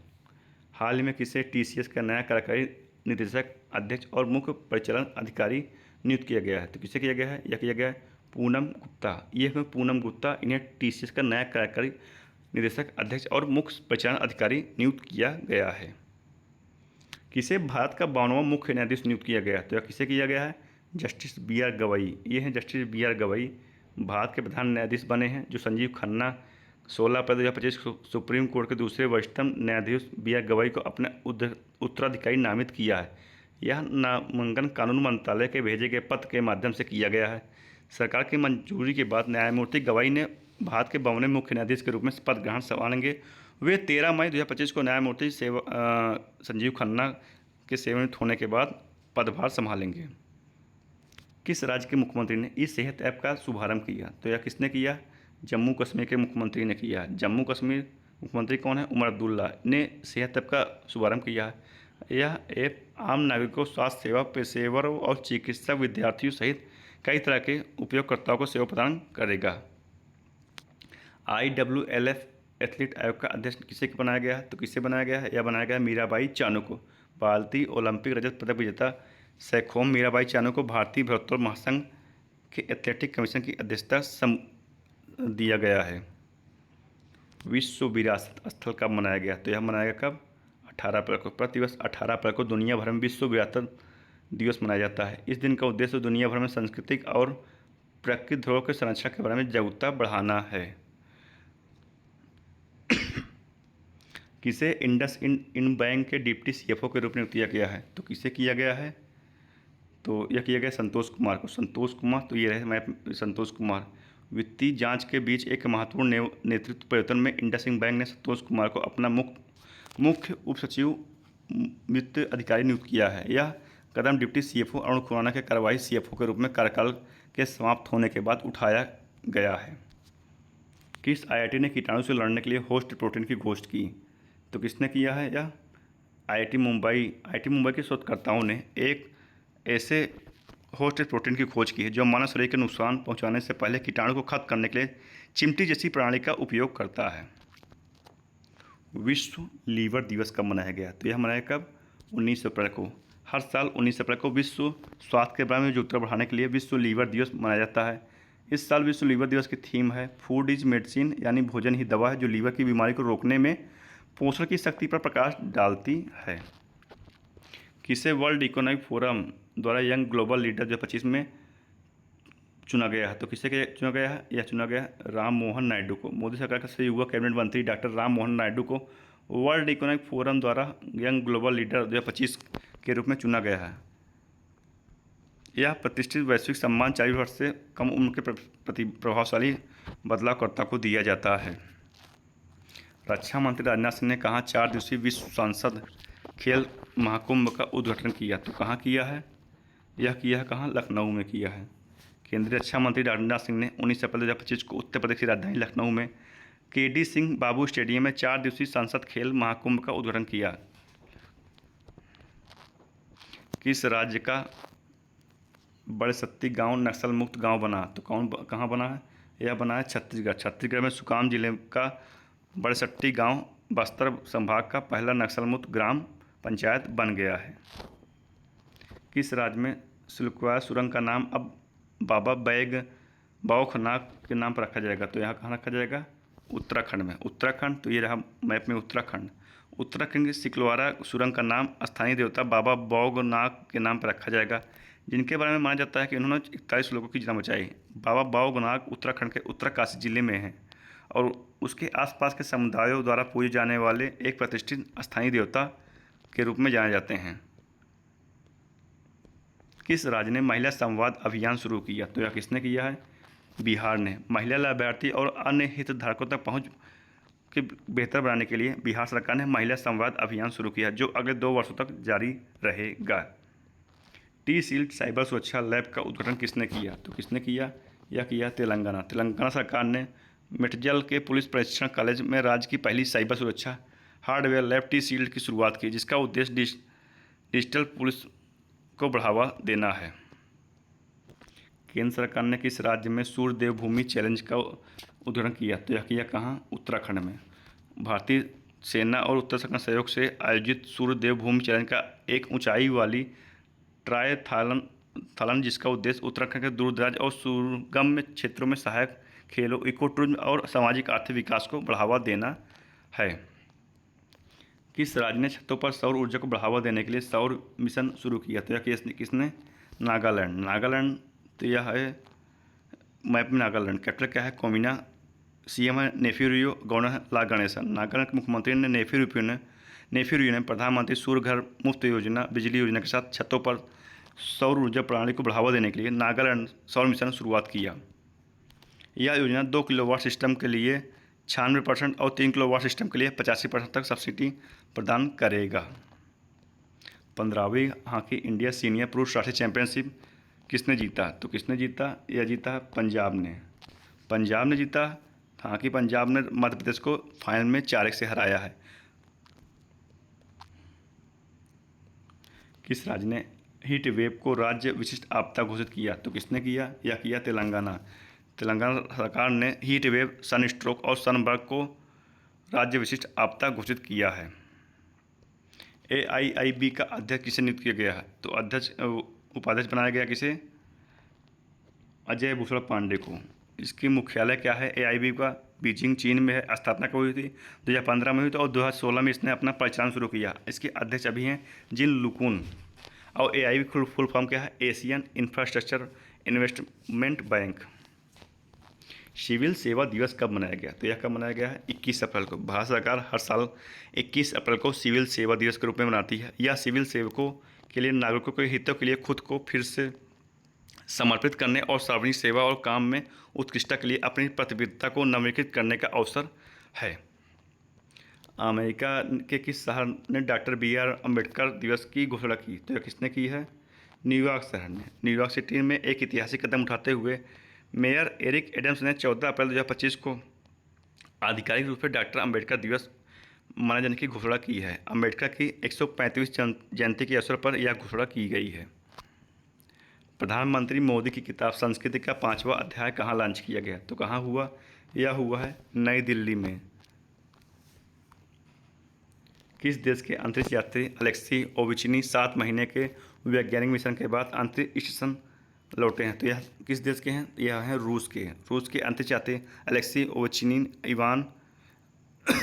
हाल ही में किसे टीसीएस का नया कार्यकारी निदेशक अध्यक्ष और मुख्य परिचालन अधिकारी नियुक्त किया गया है? तो किसे किया गया है? यह किया गया है पूनम गुप्ता। ये है पूनम गुप्ता। इन्हें टीसीएस का नया कार्यकारी निदेशक अध्यक्ष और मुख्य परिचालन अधिकारी नियुक्त किया गया है। किसे भारत का 52वां मुख्य न्यायाधीश नियुक्त किया गया? तो यह किसे किया गया है? Justice B R Gavai. ये हैं justice B R Gavai. Bharat के प्रधान न्यायाधीश बने हैं जो संजीव खन्ना 16 अप्रैल 2025 को सुप्रीम कोर्ट के दूसरे वरिष्ठतम न्यायाधीश बी आर गवई को अपने उत्तराधिकारी नामित किया है। यह नामांकन कानून मंत्रालय के भेजे गए पत्र के माध्यम से किया गया है। सरकार की मंजूरी के बाद न्यायमूर्ति गवई ने भारत के 52वें मुख्य न्यायाधीश के रूप में पद ग्रहण संभालेंगे। वे 13 मई 2025 को न्यायमूर्ति संजीव खन्ना के सेवानिवृत्त होने के बाद पदभार संभालेंगे। किस राज्य के मुख्यमंत्री ने ई सेहत ऐप का शुभारंभ किया? तो यह किसने किया? जम्मू कश्मीर के मुख्यमंत्री ने किया। जम्मू कश्मीर मुख्यमंत्री कौन है? उमर अब्दुल्ला ने सेहत ऐप का शुभारंभ किया है। यह ऐप आम नागरिकों, स्वास्थ्य सेवा पेशेवरों और चिकित्सक, विद्यार्थियों सहित कई तरह के उपयोगकर्ताओं को सेवा प्रदान करेगा। IWLF एथलीट आयोग का अध्यक्ष किसे बनाया गया है? तो किसे बनाया गया है? यह बनाया गया मीराबाई चानू को। भारतीय ओलंपिक रजत पदक विजेता सैखोम मीराबाई चानू को भारतीय भारोत्तोलन महासंघ के एथलेटिक कमीशन की अध्यक्षता दिया गया है। विश्व विरासत स्थल कब मनाया गया? तो यह मनाया गया कब? 18 अप्रैल को। प्रतिवर्ष 18 अप्रैल को दुनिया भर में विश्व विरासत दिवस मनाया जाता है। इस दिन का उद्देश्य दुनिया भर में सांस्कृतिक और प्राकृतिक धरोहर के संरक्षण के बारे में जागरूकता बढ़ाना है। किसे इंडस इंड बैंक के डिप्टी सीएफओ के रूप में नियुक्त किया गया है? तो किसे किया गया है? तो यह किया गया संतोष कुमार को। संतोष कुमार। तो ये रहे मैं संतोष कुमार। वित्तीय जांच के बीच एक महत्वपूर्ण नेतृत्व परिवर्तन में इंडसइंड बैंक ने संतोष कुमार को अपना मुख्य उप सचिव वित्त अधिकारी नियुक्त किया है। यह कदम डिप्टी सीएफओ अरुण खुराना के कार्यवाही सीएफओ के रूप में कार्यकाल के समाप्त होने के बाद उठाया गया है। किस आईआईटी ने कीटाणु से लड़ने के लिए होस्ट प्रोटीन की खोज की? तो किसने किया है? यह आईआईटी मुंबई के शोधकर्ताओं ने एक ऐसे होस्ट प्रोटीन की खोज की है जो मानव शरीर के नुकसान पहुंचाने से पहले कीटाणु को खत्म करने के लिए चिमटी जैसी प्रणाली का उपयोग करता है। विश्व लीवर दिवस कब मनाया गया? तो यह मनाया कब? 19 अप्रैल को। हर साल 19 अप्रैल को विश्व स्वास्थ्य के बारे में जागरूकता बढ़ाने के लिए विश्व लीवर दिवस मनाया जाता है। इस साल विश्व लीवर दिवस की थीम है फूड इज मेडिसिन, यानी भोजन ही दवा है, जो लीवर की बीमारी को रोकने में पोषण की शक्ति पर प्रकाश डालती है। किसे वर्ल्ड इकोनॉमिक फोरम द्वारा यंग ग्लोबल लीडर 2025 में चुना गया है? तो किसे चुना गया है? यह चुना गया है राम मोहन नायडू को। मोदी सरकार से युवा कैबिनेट मंत्री डॉक्टर राम मोहन नायडू को वर्ल्ड इकोनॉमिक फोरम द्वारा यंग ग्लोबल लीडर 2025 के रूप में चुना गया है। यह प्रतिष्ठित वैश्विक सम्मान 40 वर्ष से कम उम्र के प्रति प्रभावशाली बदलावकर्ता को दिया जाता है। रक्षा मंत्री राजनाथ सिंह ने कहाँ 4 दिवसीय विश्व संसद खेल महाकुंभ का उद्घाटन किया? तो कहाँ किया है? यह किया है कहाँ? लखनऊ में किया है। केंद्रीय रक्षा मंत्री राजनाथ सिंह ने 19 अप्रैल 2025 को उत्तर प्रदेश की राजधानी लखनऊ में केडी सिंह बाबू स्टेडियम में 4 दिवसीय संसद खेल महाकुंभ का उद्घाटन किया। किस राज्य का बड़सत्ती गांव नक्सल मुक्त गांव बना? तो कहाँ बना है? यह बना है छत्तीसगढ़। छत्तीसगढ़ में सुकाम जिले का बड़सट्टी गांव बस्तर संभाग का पहला नक्सल मुक्त ग्राम पंचायत बन गया है। किस राज्य में सिलक्वाया सुरंग का नाम अब बाबा बैग बौखनाथ के नाम पर रखा जाएगा? तो यहाँ कहाँ रखा जाएगा? उत्तराखंड में। उत्तराखंड, तो ये रहा मैप में उत्तराखंड। उत्तराखंड की सिकलवारा सुरंग का नाम स्थानीय देवता बाबा बौगनाथ के नाम पर रखा जाएगा, जिनके बारे में माना जाता है कि उन्होंने 41 लोगों की जान बचाई। बाबा बौगनाथ उत्तराखंड के उत्तरकाशी जिले में है और उसके आसपास के समुदायों द्वारा पूजे जाने वाले एक प्रतिष्ठित स्थानीय देवता के रूप में जाने जाते हैं। किस राज्य ने महिला संवाद अभियान शुरू किया? तो यह किसने किया है? बिहार ने। महिला लाभार्थी और अन्य हितधारकों तक पहुंच के बेहतर बनाने के लिए बिहार सरकार ने महिला संवाद अभियान शुरू किया, जो अगले 2 वर्षों तक जारी रहेगा। टी सील्ड साइबर सुरक्षा लैब का उद्घाटन किसने किया? तो किसने किया? यह किया तेलंगाना। तेलंगाना सरकार ने मेटजल के पुलिस प्रशिक्षण कॉलेज में राज्य की पहली साइबर सुरक्षा हार्डवेयर लैब टी सील्ड की शुरुआत की, जिसका उद्देश्य डिजिटल पुलिस को बढ़ावा देना है। केंद्र सरकार ने किस राज्य में सूर्य देवभूमि चैलेंज का उद्घाटन किया? तो यह किया कहाँ? उत्तराखंड में। भारतीय सेना और उत्तराखंड सहयोग से आयोजित सूर्य देवभूमि चैलेंज का एक ऊंचाई वाली ट्रायथलॉन, जिसका उद्देश्य उत्तराखंड के दूरदराज और सुगम क्षेत्रों में सहायक खेलों, इको टूरिज्म और सामाजिक आर्थिक विकास को बढ़ावा देना है। किस राज्य ने छतों पर सौर ऊर्जा को बढ़ावा देने के लिए सौर मिशन शुरू किया? तो यह किसने? नागालैंड। नागालैंड, तो यह है मैप में नागालैंड। कैपिटल क्या है? कोमिना। सीएम है नेफ्यू, गवर्नर है ला गणेशन। नागालैंड के मुख्यमंत्री ने नेफ्यू ने प्रधानमंत्री सूर्य घर मुफ्त योजना बिजली योजना के साथ छतों पर सौर ऊर्जा प्रणाली को बढ़ावा देने के लिए नागालैंड सौर मिशन शुरुआत किया। यह योजना 2 किलोवाट सिस्टम के लिए 96% और 3 किलोवाट सिस्टम के लिए 85% तक सब्सिडी प्रदान करेगा। 15वीं हॉकी इंडिया सीनियर पुरुष राष्ट्रीय चैंपियनशिप किसने जीता? तो किसने जीता? यह जीता पंजाब ने। पंजाब ने जीता हॉकी। पंजाब ने मध्य प्रदेश को फाइनल में 4-1 से हराया है। किस राज्य ने हीट वेव को राज्य विशिष्ट आपदा घोषित किया? तो किसने किया? यह किया तेलंगाना। तेलंगाना सरकार ने हीट वेव, सन स्ट्रोक और सनबर्ग को राज्य विशिष्ट आपदा घोषित किया है। AIIB का अध्यक्ष किसे नियुक्त किया गया है? तो उपाध्यक्ष बनाया गया किसे? अजय भूषण पांडे को। इसकी मुख्यालय क्या है AIIB का? बीजिंग, चीन में है। स्थापना कब हुई थी? 2015 में हुई थी और 2016 में इसने अपना परिचालन शुरू किया। इसके अध्यक्ष अभी हैं जिन लुकुन। और AIIB की फुल फॉर्म क्या है? Asian infrastructure investment bank. Civil सेवा दिवस कब मनाया गया? तो यह कब मनाया गया है? 21 अप्रैल को। भारत सरकार हर साल 21 अप्रैल को सिविल सेवा दिवस के रूप में मनाती है। यह सिविल सेवकों के लिए नागरिकों के हितों के लिए खुद को फिर से समर्पित करने और सार्वजनिक सेवा और काम में उत्कृष्टता के लिए अपनी प्रतिबद्धता को नवीनीकृत करने का अवसर है। अमेरिका के किस शहर ने डॉक्टर BR अम्बेडकर दिवस की घोषणा की? तो यह किसने की है? न्यूयॉर्क शहर ने। न्यूयॉर्क सिटी में एक ऐतिहासिक कदम उठाते हुए मेयर एरिक एडम्स ने 14 अप्रैल 2025 को आधिकारिक रूप से डॉक्टर अम्बेडकर दिवस मनाए जाने की घोषणा की है। अम्बेडकर की 135वीं जयंती के अवसर पर यह घोषणा की गई है। प्रधानमंत्री मोदी की किताब संस्कृति का 5वां अध्याय कहाँ लॉन्च किया गया? तो कहाँ हुआ? यह हुआ है नई दिल्ली में। किस देश के अंतरिक्ष यात्री अलेक्सी ओविचिनी 7 महीने के वैज्ञानिक मिशन के बाद अंतरिक्ष स्टेशन लौटे हैं? तो यह किस देश के हैं? यह हैं रूस के। रूस के अंतरिक्ष यात्री अलेक्सी ओविचिनी इवान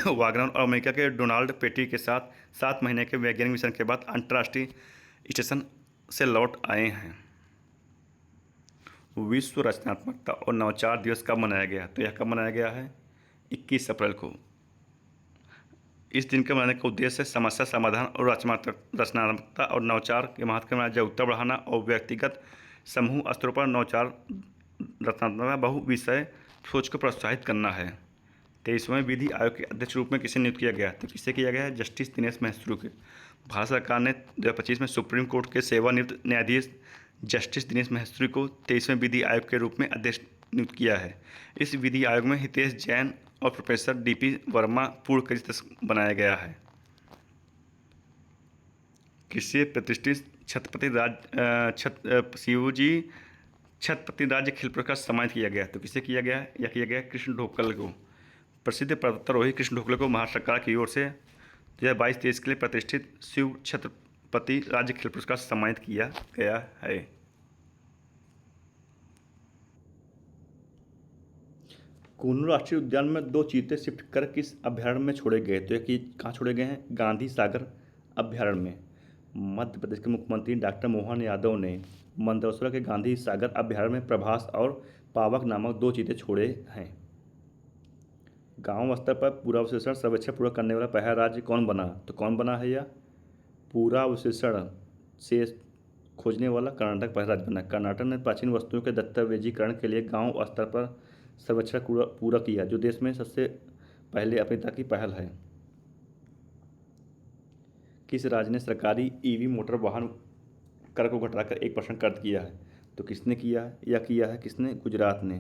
वागनर और अमेरिका के डोनाल्ड पेटी के साथ 7 महीने के वैज्ञानिक मिशन के बाद अंतर्राष्ट्रीय स्टेशन से लौट आए हैं। विश्व रचनात्मकता और नवाचार दिवस कब मनाया गया? तो यह कब मनाया गया है? 21 अप्रैल को। इस दिन के मनाने का उद्देश्य है समस्या समाधान और रचनात्मकता और नवाचार के महत्व में जागरूकता बढ़ाना और व्यक्तिगत समूह स्तरों पर नवाचार रचनात्मकता बहु विषय सोच को प्रोत्साहित करना है। 23वें विधि आयोग के अध्यक्ष रूप में किसे नियुक्त किया गया? तो किसे किया गया है? जस्टिस दिनेश महश्रू के। भारत सरकार ने 2025 में सुप्रीम कोर्ट के सेवानिवृत्त न्यायाधीश जस्टिस दिनेश महश्रू को 23वें विधि आयोग के रूप में अध्यक्ष नियुक्त किया है। इस विधि आयोग में हितेश जैन और प्रोफेसर DP वर्मा पूर्ण करी सदस्य बनाया गया है। किसे प्रतिष्ठित शिवजी छत्रपति राज्य खेल पुरस्कार सम्मानित किया गया? तो किसे किया गया? यह किया गया कृष्ण ढोकल को। प्रसिद्ध पर्वतारोही कृष्ण ढोकल को महाराष्ट्र सरकार की ओर से 2022-23 के लिए प्रतिष्ठित शिव छत्रपति राज्य खेल पुरस्कार सम्मानित किया गया है। कूनू राष्ट्रीय उद्यान में 2 चीते शिफ्ट कर किस अभ्यारण्य में छोड़े गए? तो ये कहाँ छोड़े गए हैं? गांधी सागर अभ्यारण्य में। मध्य प्रदेश के मुख्यमंत्री डॉक्टर मोहन यादव ने मंदसौर के गांधी सागर अभ्यारण्य में प्रभास और पावक नामक 2 चीते छोड़े हैं। गांव स्तर पर पूरा अवशेषण सर्वेक्षण पूरा करने वाला पहला राज्य कौन बना? तो कौन बना है? यह पूरा अवशेषण से खोजने वाला कर्नाटक पहला राज्य बना। कर्नाटक ने प्राचीन वस्तुओं के दस्तावेजीकरण के लिए गांव स्तर पर सर्वेक्षण पूरा किया, जो देश में सबसे पहले अपनी तरह की पहल है। किस राज्य ने सरकारी EV मोटर वाहन कर को घटाकर 1% कर किया है? तो किसने किया है? यह किया है किसने? गुजरात ने।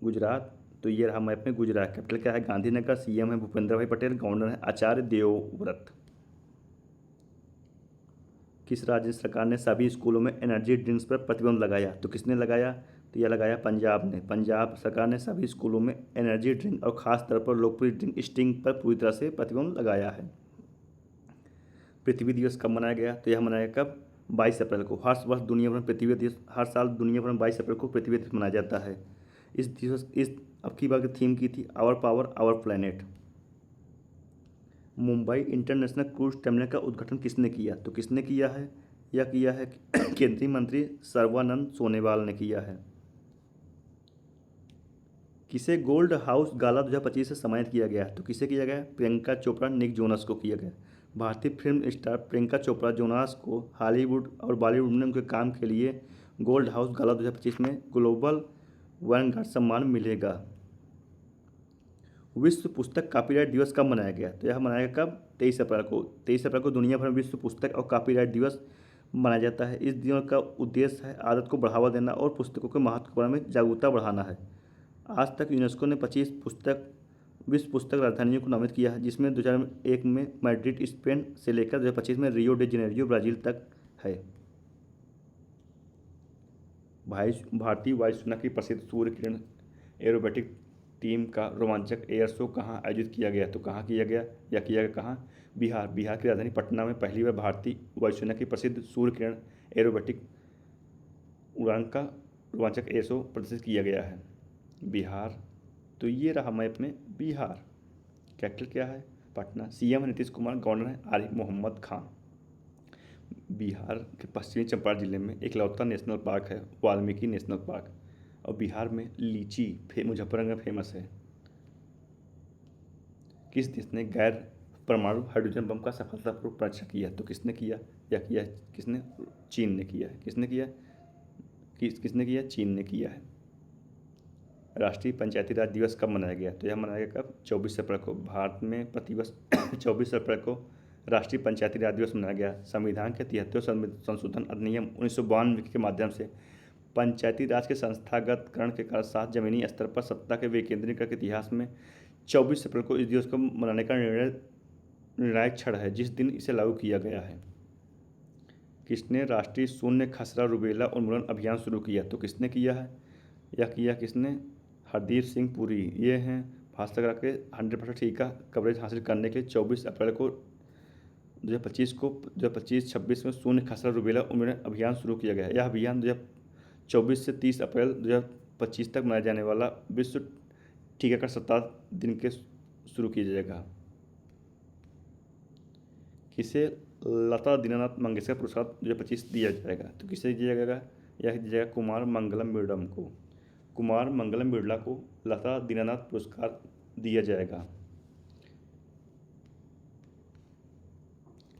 गुजरात, तो ये रहा मैप में गुजरात। कैपिटल क्या है? गांधीनगर। CM है भूपेंद्र भाई पटेल। गवर्नर है आचार्य देवव्रत। किस राज्य सरकार ने सभी स्कूलों में एनर्जी ड्रिंक्स पर प्रतिबंध लगाया? तो किसने लगाया? तो यह लगाया पंजाब ने। पंजाब सरकार ने सभी स्कूलों में एनर्जी ड्रिंक और खास तौर पर लोकप्रिय ड्रिंक स्टिंग पर पूरी तरह से प्रतिबंध लगाया है। पृथ्वी दिवस कब मनाया गया? तो यह मनाया कब? 22 अप्रैल को। हर वर्ष दुनिया भर में पृथ्वी दिवस, हर साल दुनिया भर में 22 अप्रैल को पृथ्वी दिवस मनाया जाता है। इस अब की बार की थीम की थी our power our planet. Mumbai international cruise terminal का उद्घाटन किसने किया? तो किसने किया है? यह किया है केंद्रीय मंत्री सर्बानंद सोनोवाल ने किया है। किसे गोल्ड हाउस गाला 2025 से सम्मानित किया गया? तो किसे किया गया? प्रियंका चोपड़ा निक जोनस को किया गया। भारतीय film star Priyanka Chopra Jonas को हॉलीवुड और बॉलीवुड में उनके काम के लिए गोल्ड हाउस गाला 2025 में ग्लोबल वैनगार्ड सम्मान मिलेगा। विश्व पुस्तक कॉपीराइट दिवस कब मनाया गया? तो यह मनाया गया कब? 23 अप्रैल को। 23 अप्रैल को दुनिया भर में विश्व पुस्तक और कॉपीराइट दिवस मनाया जाता है। इस दिन का उद्देश्य है आदत को बढ़ावा देना और पुस्तकों के महत्व के बारे में जागरूकता बढ़ाना है। आज तक यूनेस्को ने 25 विश्व पुस्तक राजधानियों को नामित किया है, जिसमें 2001 में मैड्रिड स्पेन से लेकर 2025 में रियो डे जेनेरियो ब्राज़ील तक है। भारतीय वायुसेना की प्रसिद्ध सूर्य किरण एरोबेटिक टीम का रोमांचक एयर शो कहाँ आयोजित किया गया? तो कहाँ किया गया? या किया गया कहाँ? बिहार। बिहार की राजधानी पटना में पहली बार भारतीय वायुसेना की प्रसिद्ध सूर्य किरण एरोबेटिक उड़ान का रोमांचक एयर शो प्रदर्शित किया गया है। बिहार, तो ये रहा मैप में बिहार। कैपिटल क्या है? पटना। CM है नीतीश कुमार। गवर्नर है आरिफ मोहम्मद खान। बिहार के पश्चिमी चंपारण जिले में एकलौता नेशनल पार्क है वाल्मीकि नेशनल पार्क। और बिहार में लीची मुजफ्फरनगर में फेमस है। किस देश ने गैर परमाणु हाइड्रोजन बम का सफलतापूर्वक परीक्षण किया? तो किसने किया? या किया है किसने? चीन ने किया है। किसने किया? किसने किया? चीन ने किया है। राष्ट्रीय पंचायती राज दिवस कब मनाया गया? तो यह मनाया गया कब? 24 अप्रैल को। भारत में प्रतिवर्ष 24 अप्रैल को राष्ट्रीय पंचायती राज दिवस मनाया गया। संविधान के 73वें संशोधन अधिनियम 1992 के माध्यम से पंचायती राज के संस्थागतकरण के साथ जमीनी स्तर पर सत्ता के विकेंद्रीकरण के इतिहास में 24 अप्रैल को इस दिवस को मनाने का निर्णायक क्षण है, जिस दिन इसे लागू किया गया है। किसने राष्ट्रीय शून्य खसरा रुबेला उन्मूलन अभियान शुरू किया? तो किसने किया है? यह किया किसने? हरदीप सिंह पुरी। ये हैं फास्ट लगा के 100% टीका कवरेज हासिल करने के लिए 24 अप्रैल को 2025 में शून्य खसरा रुबेला उन्मूलन अभियान शुरू किया गया है। यह अभियान 2024 से 30 अप्रैल 2025 तक मनाया जाने वाला विश्व टीकाकरण सप्ताह दिन के शुरू किया जाएगा। किसे लता दीनानाथ मंगेशकर पुरस्कार 2025 दिया जाएगा? तो किसे दिया जाएगा? यह दिया जाएगा कुमार मंगलम बिरडम को। कुमार मंगलम बिरला को लता दीनानाथ पुरस्कार दिया जाएगा।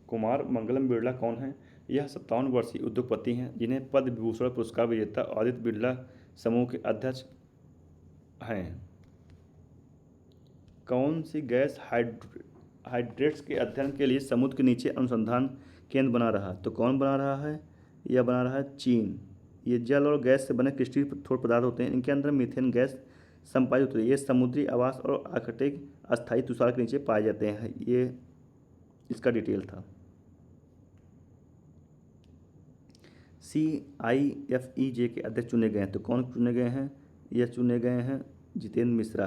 कुमार मंगलम बिरला कौन है? यह 57 वर्षीय उद्योगपति हैं जिन्हें पद्म विभूषण पुरस्कार विजेता आदित्य बिरला समूह के अध्यक्ष हैं। कौन सी गैस हाइड्रेट्स के अध्ययन के लिए समुद्र के नीचे अनुसंधान केंद्र बना रहा? तो कौन बना रहा है? यह बना रहा है चीन। ये जल और गैस से बने क्रिस्टलीय ठोस पदार्थ होते हैं। इनके अंदर मीथेन गैस संपादित होती है। ये समुद्री आवास और आर्कटिक अस्थायी तुषार के नीचे पाए जाते हैं। ये इसका डिटेल था। CIFEJ के अध्यक्ष चुने गए हैं। तो कौन चुने गए हैं? यह चुने गए हैं जितेंद्र मिश्रा,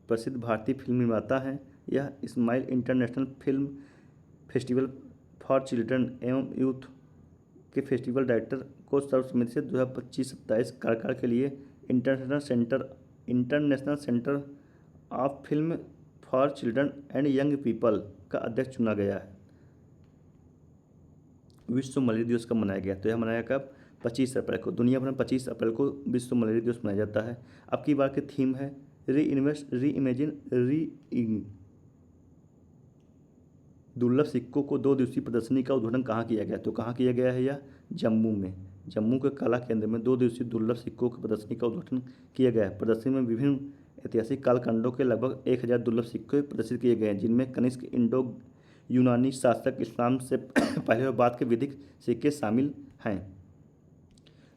प्रसिद्ध भारतीय फिल्म निर्माता हैं। यह इस्माइल international film festival for children एवं यूथ के फेस्टिवल डायरेक्टर को सर्वसम्मति से 2025-27 कार्यकाल के लिए international centre of film for children and young people का अध्यक्ष चुना गया है। विश्व मलेरिया दिवस कब मनाया गया? तो यह मनाया कब? 25 अप्रैल को। दुनिया भर में 25 अप्रैल को विश्व मलेरिया दिवस मनाया जाता है। अब की बार की थीम है री इन्वेस्ट री इमेजिन दुर्लभ सिक्कों को 2 दिवसीय प्रदर्शनी का उद्घाटन कहाँ किया गया? तो कहाँ किया गया है? यह जम्मू में। जम्मू के कला केंद्र में 2 दिवसीय दुर्लभ सिक्कों की प्रदर्शनी का उद्घाटन किया गया है। प्रदर्शनी में विभिन्न ऐतिहासिक कालखंडों के लगभग 1000 दुर्लभ सिक्के प्रदर्शित किए गए हैं, जिनमें कनिष्क इंडो यूनानी शासक इस्लाम से पहले और बाद के वैदिक सिक्के शामिल हैं।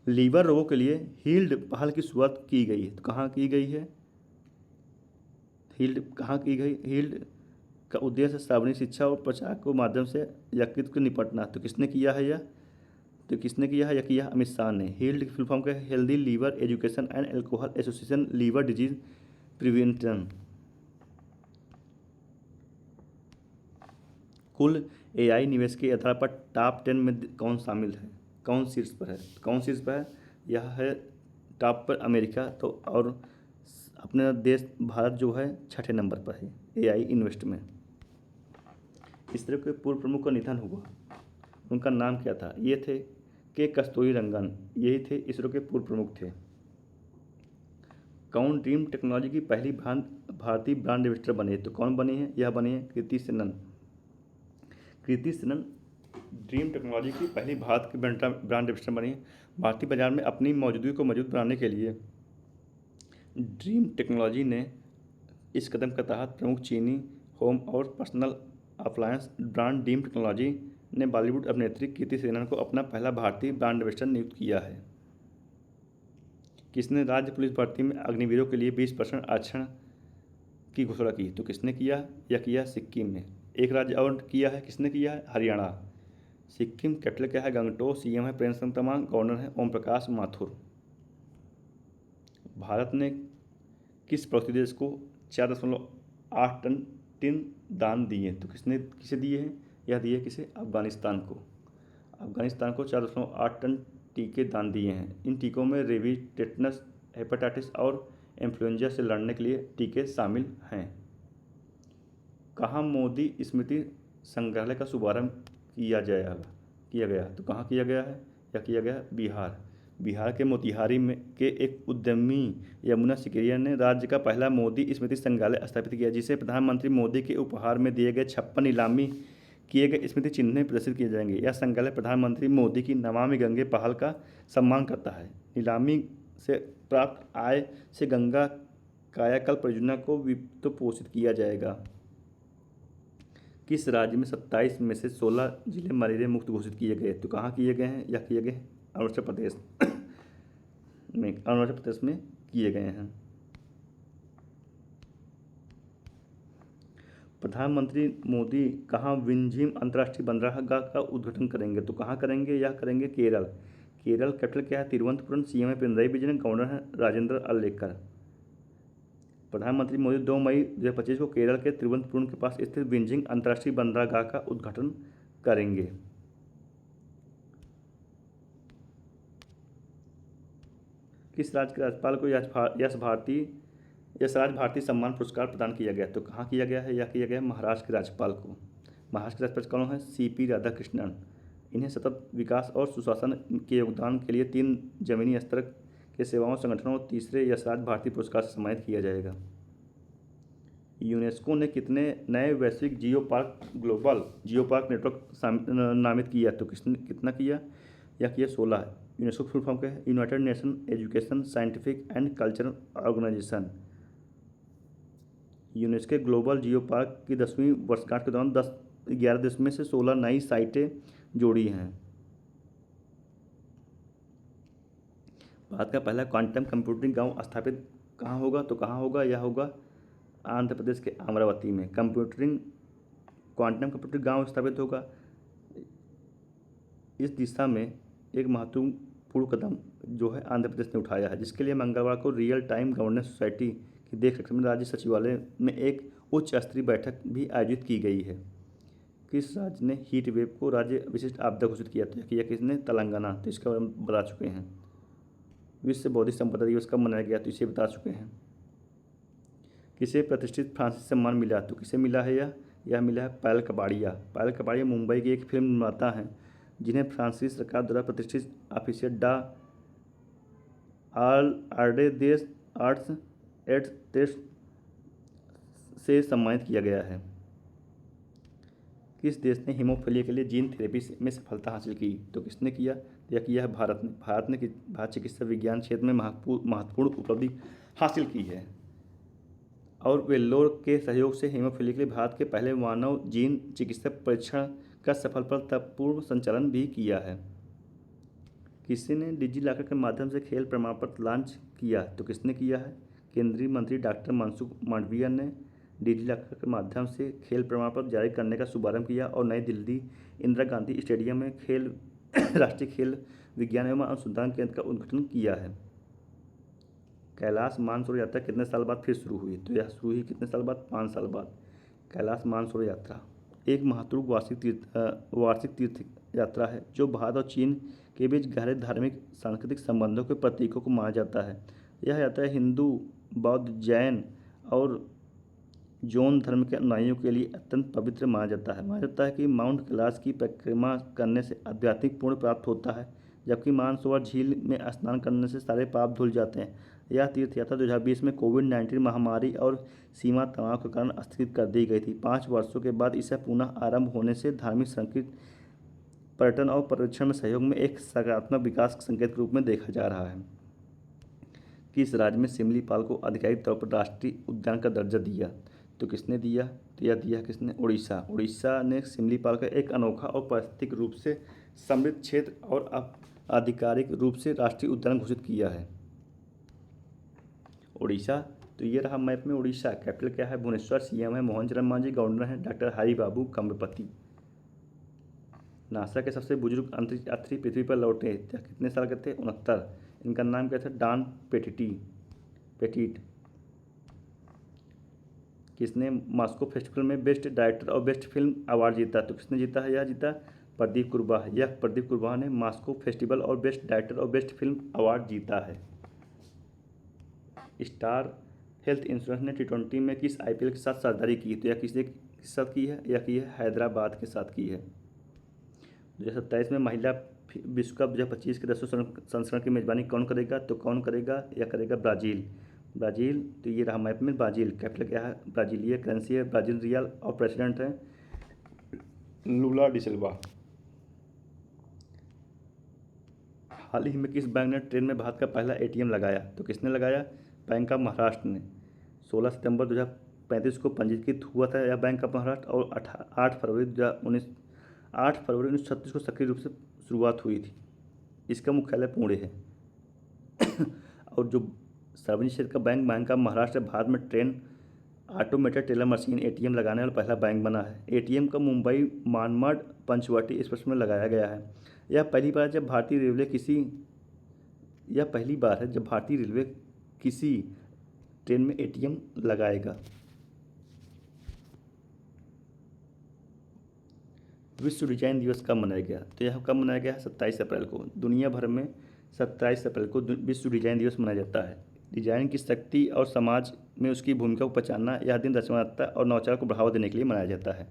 लीवर रोगों के लिए हील्ड पहल की शुरुआत की गई है। तो कहाँ की गई है? हील्ड कहाँ की गई? हील्ड का उद्देश्य सार्वजनिक शिक्षा और प्रचार के माध्यम से यकृत को निपटना। तो किसने किया है यह? तो किसने किया है? यह किया अमित शाह ने। हील्ड की फुल फॉर्म क्या है? Healthy liver education and alcohol association liver disease prevention. कुल AI निवेश के आधार पर टॉप 10 में कौन शामिल है? कौन शीर्ष पर है? कौन शीर्ष पर है? यह है टॉप पर अमेरिका। तो और अपने देश भारत जो है 6ठे नंबर पर है AI इन्वेस्ट में। इसरो के पूर्व प्रमुख का निधन हुआ। उनका नाम क्या था? ये थे के कस्तूरीरंगन। यही थे इसरो के पूर्व प्रमुख थे। कौन ड्रीम टेक्नोलॉजी की पहली भारतीय ब्रांड एम्बेसडर बने? तो कौन बनी है? यह बनी है कृति सेनन। कृति सेनन ड्रीम टेक्नोलॉजी की पहली भारत की ब्रांड एम्बेसडर बनी है। भारतीय बाजार में अपनी मौजूदगी को मजबूत बनाने के लिए ड्रीम टेक्नोलॉजी ने इस कदम के तहत प्रमुख चीनी होम और personal appliance brand dream technology ने बॉलीवुड अभिनेत्री कृति सेनन को अपना पहला भारतीय ब्रांड एम्बेसडर नियुक्त किया है। किसने राज्य पुलिस भर्ती में अग्निवीरों के लिए 20% आरक्षण की घोषणा की? तो किसने किया? यह किया सिक्किम ने। एक राज्य और किया है। किसने किया है? हरियाणा। सिक्किम कैपिटल क्या है? गंगटोक। CM है प्रेम सिंह तमांग। गवर्नर है ओम प्रकाश माथुर। भारत ने किस पड़ोसी देश को 4.8 टन टिन दान दिए? तो किसे दिए हैं? यह दिए किसे? अफगानिस्तान को। अफगानिस्तान को 4.8 टन टीके दान दिए हैं। इन टीकों में रेबीज, टेटनस, हेपेटाइटिस और इन्फ्लुएंजा से लड़ने के लिए टीके शामिल हैं। कहाँ मोदी स्मृति संग्रहालय का शुभारंभ किया गया? तो कहाँ किया गया है? यह किया गया बिहार के मोतिहारी में के एक उद्यमी यमुना सिकेरिया ने राज्य का पहला मोदी स्मृति संग्रहालय स्थापित किया, जिसे प्रधानमंत्री मोदी के उपहार में दिए गए 56 नीलामी किए गए स्मृति चिन्ह प्रदर्शित किए जाएंगे। यह संग्रहालय प्रधानमंत्री मोदी की नमामि गंगे पहल का सम्मान करता है। नीलामी से प्राप्त आय से गंगा कायाकल्प परियोजना को वित्त पोषित किया जाएगा। किस राज्य में 27 में से 16 जिले मलेरिया मुक्त घोषित किए गए? तो कहाँ किए गए हैं? या किए गए अरुणाचल प्रदेश में किए गए हैं। प्रधानमंत्री मोदी कहाँ विंझीम अंतर्राष्ट्रीय बंदरगाह का उद्घाटन करेंगे? तो कहाँ करेंगे? यह करेंगे केरल। केरल कैपिटल क्या है? तिरुवनंतपुरम। सीएम है पिनराई विजयन, गवर्नर है राजेंद्र अलेकर। प्रधानमंत्री मोदी 2 मई 2025 को केरल के तिरुवनंतपुरम के पास स्थित विंझीम अंतर्राष्ट्रीय बंदरगाह का उद्घाटन करेंगे। किस राज्य के राज्यपाल को यशराज भारती सम्मान पुरस्कार प्रदान किया गया? तो कहाँ किया गया है? यह किया गया है महाराष्ट्र के राज्यपाल को। महाराष्ट्र के राज्यपाल कौन है? सीपी राधाकृष्णन। इन्हें सतत विकास और सुशासन के योगदान के लिए 3 जमीनी स्तर के सेवाओं संगठनों और तीसरे यशराज भारती पुरस्कार से सम्मानित किया जाएगा। यूनेस्को ने कितने नए वैश्विक geo park global geo park network नामित किया? तो कितना किया? यह किया 16 है। यूनेस्को फुल फॉर्म क्या है? United Nation education scientific and cultural organisation. UNESCO global geo park की 10वीं वर्षगांठ के दौरान 11 देशों में से 16 नई साइटें जोड़ी हैं। भारत का पहला क्वांटम कंप्यूटिंग गांव स्थापित कहाँ होगा? तो कहाँ होगा? यह होगा आंध्र प्रदेश के अमरावती में। क्वांटम कंप्यूटिंग गांव स्थापित होगा। इस दिशा में एक महत्वपूर्ण कदम जो है आंध्र प्रदेश ने उठाया है, जिसके लिए मंगलवार को रियल टाइम गवर्नेंस सोसाइटी की देखरेख में राज्य सचिवालय में एक उच्च स्तरीय बैठक भी आयोजित की गई है। किस राज्य ने हीट वेव को राज्य विशिष्ट आपदा घोषित किया? तो किया किसने? तेलंगाना। तो इसका बारे में बता चुके हैं। विश्व बौद्धिक संपदा दिवस कब मनाया गया? तो इसे बता चुके हैं। किसे प्रतिष्ठित फ्रांसीसी सम्मान मिला? तो किसे मिला है? यह मिला है पायल कपाड़िया। पायल कपाड़िया मुंबई की एक फिल्म निर्माता हैं जिन्हें फ्रांसीसी सरकार द्वारा प्रतिष्ठित ऑफिसियर डा आर्डे देस आर्ट्स एट टेस्ट से सम्मानित किया गया है। किस देश ने हीमोफीलिया के लिए जीन थेरेपी में सफलता हासिल की? तो किसने किया? यह किया है भारत ने। भारत चिकित्सा विज्ञान क्षेत्र में महत्वपूर्ण उपलब्धि हासिल की है और वेल्लोर के सहयोग से हीमोफीलिया के लिए भारत के पहले मानव जीन चिकित्सा परीक्षण का सफलतापूर्व संचालन भी किया है। किसी ने डिजिलॉकर के माध्यम से खेल प्रमाण पत्र लॉन्च किया? तो किसने किया है? केंद्रीय मंत्री डॉक्टर मनसुख मांडविया ने डिजिलॉकर के माध्यम से खेल प्रमाण पत्र जारी करने का शुभारंभ किया और नई दिल्ली इंदिरा गांधी स्टेडियम में राष्ट्रीय खेल विज्ञान एवं अनुसंधान केंद्र का उद्घाटन किया है। कैलाश मानसरोवर यात्रा कितने साल बाद फिर शुरू हुई? तो यह शुरू हुई कितने साल बाद? 5 साल बाद। कैलाश मानसरोवर यात्रा एक महत्वपूर्ण वार्षिक तीर्थ यात्रा है जो भारत और चीन के बीच गहरे धार्मिक सांस्कृतिक संबंधों के प्रतीकों को माना जाता है। यह यात्रा हिंदू, बौद्ध, जैन और जौन धर्म के अनुयायियों के लिए अत्यंत पवित्र माना जाता है। माना जाता है कि माउंट कैलाश की परिक्रमा करने से आध्यात्मिक पुण्य प्राप्त होता है, जबकि मानसरोवर झील में स्नान करने से सारे पाप धुल जाते हैं। यह तीर्थ यात्रा 2020 में कोविड-19 महामारी और सीमा तनाव के कारण स्थगित कर दी गई थी। 5 वर्षों के बाद इसे पुनः आरंभ होने से धार्मिक संस्कृति, पर्यटन और पर्यवेक्षण में सहयोग में एक सकारात्मक विकास के संकेत के रूप में देखा जा रहा है। किस राज्य में सिमलीपाल को आधिकारिक तौर पर राष्ट्रीय उद्यान का दर्जा दिया? तो किसने दिया? तो यह दिया किसने? उड़ीसा। उड़ीसा ने सिमलीपाल का एक अनोखा और पारिस्थितिक रूप से समृद्ध क्षेत्र और आधिकारिक रूप से राष्ट्रीय उद्यान घोषित किया है। उड़ीसा। तो ये रहा मैप में उड़ीसा। कैपिटल क्या है? भुवनेश्वर। सीएम है मोहन चरण मांझी, गवर्नर है डॉक्टर हरिबाबू कंबपति। नासा के सबसे बुजुर्ग अंतरिक्ष यात्री पृथ्वी पर लौटे कितने साल के थे? 69। इनका नाम क्या था? Don Pettit. किसने मॉस्को फेस्टिवल में बेस्ट डायरेक्टर और बेस्ट फिल्म अवार्ड जीता? तो किसने जीता है? यह जीता प्रदीप कुरवाह। यह प्रदीप कुरवाह ने मॉस्को फेस्टिवल और बेस्ट डायरेक्टर और बेस्ट फिल्म अवार्ड जीता है। स्टार हेल्थ इंश्योरेंस ने T20 में किस IPL के साथ साझेदारी की? तो यह किसके साथ की है? यह की है हैदराबाद के साथ की है। 2027 में महिला विश्व कप 2025 के 10वें संस्करण की मेजबानी कौन करेगा? तो कौन करेगा? यह करेगा ब्राज़ील। तो ये रहा मैप में ब्राज़ील। कैपिटल क्या है? ब्राज़ीलिया। करेंसी है ब्राज़ील रियल और प्रेसिडेंट है लूला डिसिल्वा। हाल ही में किस बैंक ने ट्रेन में भारत का पहला ATM लगाया? तो किसने लगाया? बैंक ऑफ महाराष्ट्र ने। 16 सितंबर 2035 को पंजीकृत हुआ था यह बैंक ऑफ महाराष्ट्र और 8 फरवरी 1936 को सक्रिय रूप से शुरुआत हुई थी। इसका मुख्यालय पुणे है। और जो सार्वजनिक क्षेत्र का बैंक ऑफ महाराष्ट्र भारत में train automated teller machine ATM लगाने वाला पहला बैंक बना है। एटीएम का मुंबई मानमड पंचवटी एक्सप्रेस में लगाया गया है। यह पहली बार है जब भारतीय रेलवे किसी ट्रेन में एटीएम लगाएगा। विश्व डिजाइन दिवस कब मनाया गया? तो यह कब मनाया गया है? 27 अप्रैल को। दुनिया भर में 27 अप्रैल को विश्व डिजाइन दिवस मनाया जाता है। डिजाइन की शक्ति और समाज में उसकी भूमिका को पहचानना यह दिन रचनात्मकता और नवाचार को बढ़ावा देने के लिए मनाया जाता है।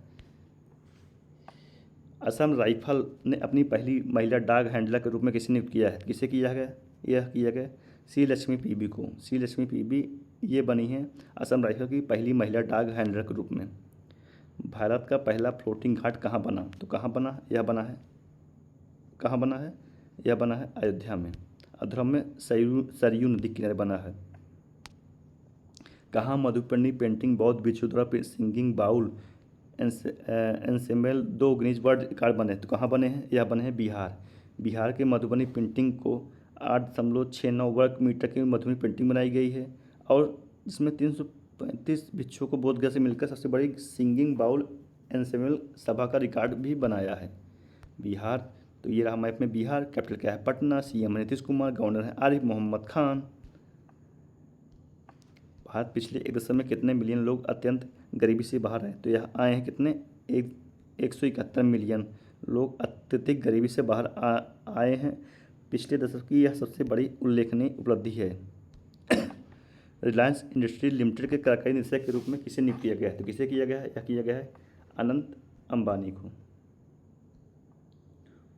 असम राइफल ने अपनी पहली महिला डाक हैंडलर के रूप में किसे नियुक्त किया है? किसे किया गया? यह किया गया सी लक्ष्मी पीबी को। सी लक्ष्मी पीबी ये बनी है असम राइफल की पहली महिला डाक हैंडलर के रूप में। भारत का पहला फ्लोटिंग घाट कहाँ बना? तो कहाँ बना? यह बना है कहाँ बना है? यह बना है अयोध्या में। अयोध्या में सरयू नदी किनारे बना है। कहाँ मधुबनी पेंटिंग बौद्ध भिक्षु द्वारा singing bowl ensemble 2 Guinness world record बने? तो कहाँ बने हैं? यह बने हैं बिहार। बिहार के मधुबनी पेंटिंग को 8.69 वर्ग मीटर की मधुबनी पेंटिंग बनाई गई है और जिसमें 335 भिक्षुओं को बोधगया से मिलकर सबसे बड़ी सिंगिंग बाउल एंसेम्बल सभा का रिकॉर्ड भी बनाया है बिहार। तो ये रहा मैप में बिहार। कैपिटल क्या है? पटना। सीएम नीतीश कुमार। गवर्नर है आरिफ मोहम्मद खान। भारत पिछले एक दशक में कितने मिलियन लोग अत्यंत गरीबी से बाहर हैं? तो यह आए हैं कितने? 171 मिलियन लोग अत्यधिक गरीबी से बाहर आए हैं। पिछले दशक की यह सबसे बड़ी उल्लेखनीय उपलब्धि है। रिलायंस इंडस्ट्री लिमिटेड के कार्यकारी निदेशक के रूप में किसे नियुक्त किया गया है? तो किसे किया गया है? यह किया गया है अनंत अंबानी को।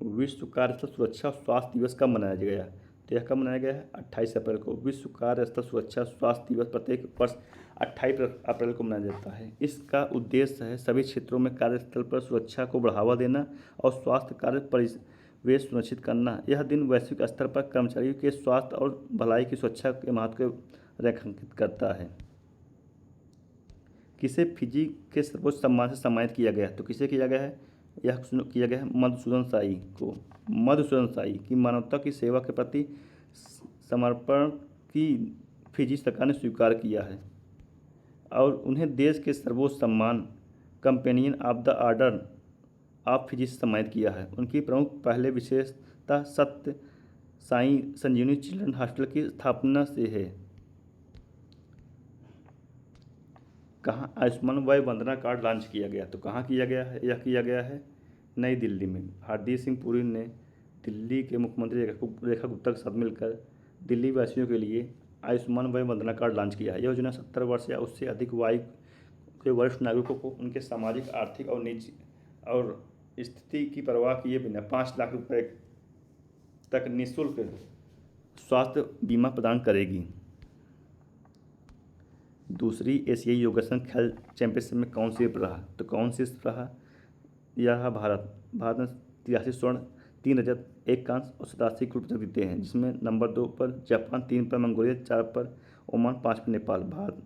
विश्व कार्यस्थल सुरक्षा और स्वास्थ्य दिवस कब मनाया गया? तो यह कब मनाया गया है? 28 अप्रैल को। विश्व कार्यस्थल सुरक्षा स्वास्थ्य दिवस प्रत्येक वर्ष 28 अप्रैल को मनाया जाता है। इसका उद्देश्य है सभी क्षेत्रों में कार्यस्थल पर सुरक्षा को बढ़ावा देना और स्वास्थ्य कार्य परिवेश सुनिश्चित करना। यह दिन वैश्विक स्तर पर कर्मचारियों के स्वास्थ्य और भलाई की सुरक्षा के महत्व को रेखांकित करता है। किसे फिजी के सर्वोच्च सम्मान से सम्मानित किया गया? तो किसे किया गया है? यह किया गया है मधुसूदन शाही को। मधुसूदन शाही की मानवता की सेवा के प्रति समर्पण की फिजी सरकार ने स्वीकार किया है और उन्हें देश के सर्वोच्च सम्मान companion of the order of Fiji से सम्मानित किया है। उनकी प्रमुख पहले विशेषता सत्य साई संजीवनी चिल्ड्रन हॉस्पिटल की स्थापना से है। कहाँ आयुष्मान वय वंदना कार्ड लॉन्च किया गया? तो कहाँ किया गया है? यह किया गया है नई दिल्ली में। हरदीप सिंह पुरी ने दिल्ली के मुख्यमंत्री रेखा गुप्ता के साथ मिलकर दिल्ली वासियों के लिए आयुष्मान वय वंदना कार्ड लॉन्च किया है। यह योजना 70 वर्ष या उससे अधिक आयु के वरिष्ठ नागरिकों को उनके सामाजिक, आर्थिक और निजी और स्थिति की परवाह किए बिना 5 लाख रुपए तक निःशुल्क स्वास्थ्य बीमा प्रदान करेगी। दूसरी एशियाई योगासन खेल चैंपियनशिप में कौन सी रहा? तो कौन सी रहा? यह रहा भारत। भारत ने 83 स्वर्ण, 3 रजत, 1 कांस्य और 87 कुल पदक जीते हैं, जिसमें नंबर 2 पर जापान, 3 पर मंगोलिया, 4 पर ओमान, 5 पर नेपाल। भारत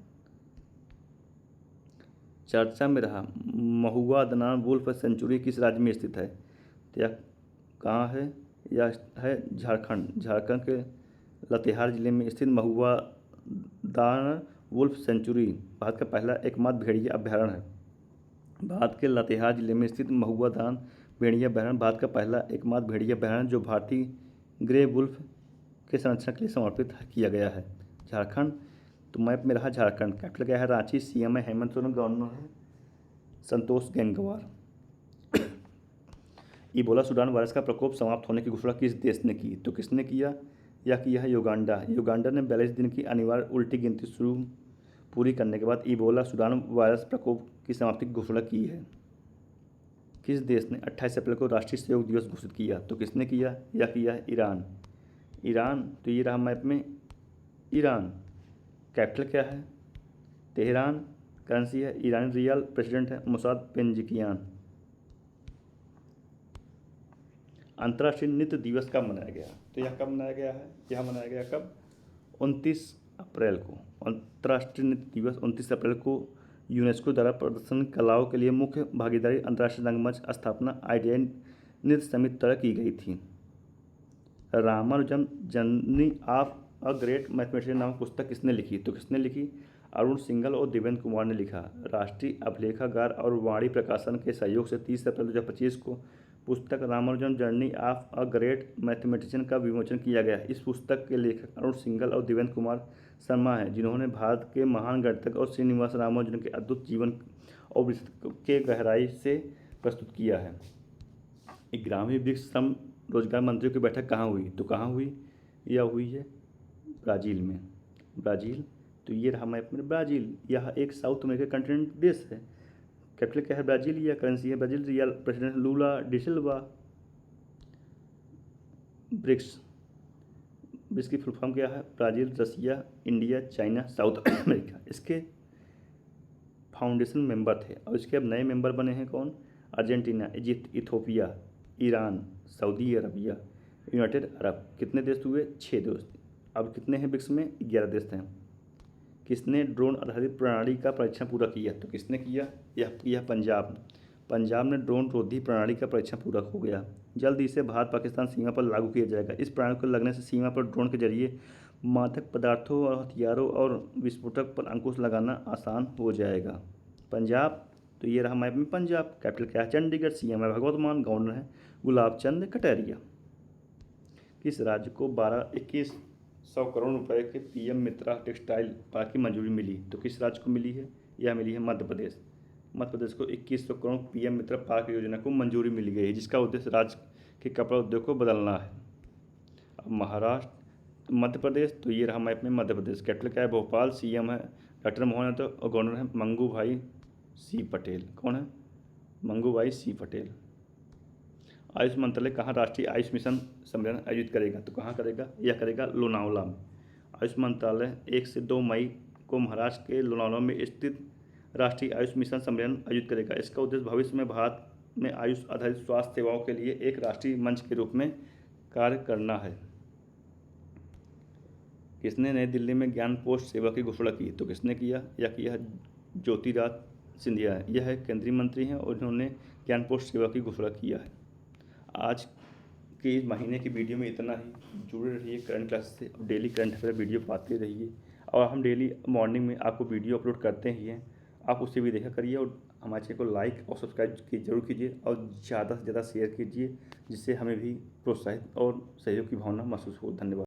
चर्चा में रहा महुआ दनान वुल्फ सेंचुरी किस राज्य में स्थित है? तो यह कहाँ है? यह है झारखंड। झारखंड के लातेहार जिले में स्थित महुआ दान वुल्फ सेंचुरी भारत का पहला एकमात्र भेड़िया अभयारण्य है। भारत के लातेहार जिले में स्थित महुआ दान भेड़िया अभयारण्य भारत का पहला एकमात्र भेड़िया अभयारण्य जो भारतीय ग्रे वुल्फ के संरक्षण के लिए समर्पित किया गया है। झारखंड। तो मैप में रहा झारखंड। कैपिटल क्या है? रांची। सीएम है हेमंत सोरेन। गवर्नर है Santosh Gangwar. Ebola Sudan virus का प्रकोप समाप्त होने की घोषणा किस देश ने की? तो किसने किया? यह किया है युगांडा। युगांडा ने 42 दिन की अनिवार्य उल्टी गिनती पूरी करने के बाद इबोला सुडान वायरस प्रकोप की समाप्ति की घोषणा की है। किस देश ने 28 अप्रैल को राष्ट्रीय सहयोग दिवस घोषित किया? तो किसने किया? यह किया है ईरान। ईरान। तो ये रहा मैप में ईरान। कैपिटल क्या है? तेहरान। करेंसी है ईरानी रियाल। प्रेसिडेंट है मुसाद पेंजिकियान। अंतर्राष्ट्रीय नृत्य दिवस कब मनाया गया? तो यह कब मनाया गया है? यह मनाया गया कब? 29 अप्रैल को। अंतर्राष्ट्रीय नृत्य दिवस 29 अप्रैल को यूनेस्को द्वारा प्रदर्शन कलाओं के लिए मुख्य भागीदारी अंतर्राष्ट्रीय रंगमंच स्थापना ITI नृत्य समिति द्वारा की गई थी। Ramanujan journey of a great mathematician नामक पुस्तक किसने लिखी? तो किसने लिखी? अरुण सिंघल और देवेंद्र कुमार ने लिखा। राष्ट्रीय अभिलेखागार और वाणी प्रकाशन के सहयोग से 30 अप्रैल 2025 को पुस्तक Ramanujan journey of a great mathematician का विमोचन किया गया। इस पुस्तक के लेखक अरुण सिंघल और देवेंद्र कुमार शर्मा हैं, जिन्होंने भारत के महान गणितज्ञ और श्रीनिवास रामानुजन के अद्भुत जीवन और विचार के गहराई से प्रस्तुत किया है। ग्रामीण वृक्ष श्रम रोजगार मंत्रियों की बैठक कहाँ हुई? तो कहाँ हुई? यह हुई है ब्राज़ील में। ब्राज़ील, तो ये रहा मैप में ब्राज़ील। यह एक साउथ अमेरिका कंटिनेंट देश है। कैपिटल क्या है? ब्राज़ील। या करेंसी है Brazil real. President Lula da Silva. BRICS, BRICS की फुल फॉर्म क्या है? Brazil, Russia, India, China, South America. इसके फाउंडेशन मेंबर थे और इसके अब नए मेंबर बने हैं कौन? Argentina, Egypt, Ethiopia, Iran, Saudi Arabia, United Arab. कितने देश हुए? 6 देश। अब कितने हैं ब्रिक्स में? 11 देश हैं। किसने ड्रोन आधारित प्रणाली का परीक्षण पूरा किया? तो किसने किया? यह पंजाब। पंजाब ने ड्रोन रोधी प्रणाली का परीक्षण पूरा हो गया। जल्द इसे भारत पाकिस्तान सीमा पर लागू किया जाएगा। इस प्रणाली को लगने से सीमा पर ड्रोन के जरिए मादक पदार्थों और हथियारों और विस्फोटक पर अंकुश लगाना आसान हो जाएगा। पंजाब, तो ये रहा मैप में पंजाब। कैपिटल क्या है? चंडीगढ़। सीएम है भगवंत मान। गवर्नर है गुलाब चंद कटारिया। किस राज्य को 2100 करोड़ रुपए के पीएम मित्रा टेक्सटाइल पार्क की मंजूरी मिली? तो किस राज्य को मिली है? यह मिली है मध्य प्रदेश। मध्य प्रदेश को 2100 करोड़ पीएम मित्रा पार्क योजना को मंजूरी मिल गई है, जिसका उद्देश्य राज्य के कपड़ा उद्योग को बदलना है। अब महाराष्ट्र, मध्य प्रदेश, तो ये रहा मैप में मध्य प्रदेश। कैपिटल क्या है? भोपाल। सीएम है डॉक्टर मोहन यादव और गवर्नर है मंगू भाई सी पटेल। कौन है? मंगू भाई सी पटेल। आयुष मंत्रालय कहाँ राष्ट्रीय आयुष मिशन सम्मेलन आयोजित करेगा? तो कहाँ करेगा? यह करेगा लोनावला में। आयुष मंत्रालय 1 से 2 मई को महाराष्ट्र के लोनावला में स्थित राष्ट्रीय आयुष मिशन सम्मेलन आयोजित करेगा। इसका उद्देश्य भविष्य में भारत में आयुष आधारित स्वास्थ्य सेवाओं के लिए एक राष्ट्रीय मंच के रूप में कार्य करना है। किसने नई दिल्ली में ज्ञान पोस्ट सेवा की घोषणा की? तो किसने किया? यह किया ज्योतिरादित्य सिंधिया है। यह केंद्रीय मंत्री हैं और उन्होंने ज्ञान पोस्ट सेवा की घोषणा किया है। आज के इस महीने की वीडियो में इतना ही। जुड़े रहिए करंट क्लास से और डेली करंट अफेयर वीडियो पाते रहिए। और हम डेली मॉर्निंग में आपको वीडियो अपलोड करते ही हैं, आप उसे भी देखा करिए और हमारे चैनल को लाइक और सब्सक्राइब जरूर कीजिए और ज़्यादा से ज़्यादा शेयर कीजिए, जिससे हमें भी प्रोत्साहित और सहयोग की भावना महसूस हो। धन्यवाद।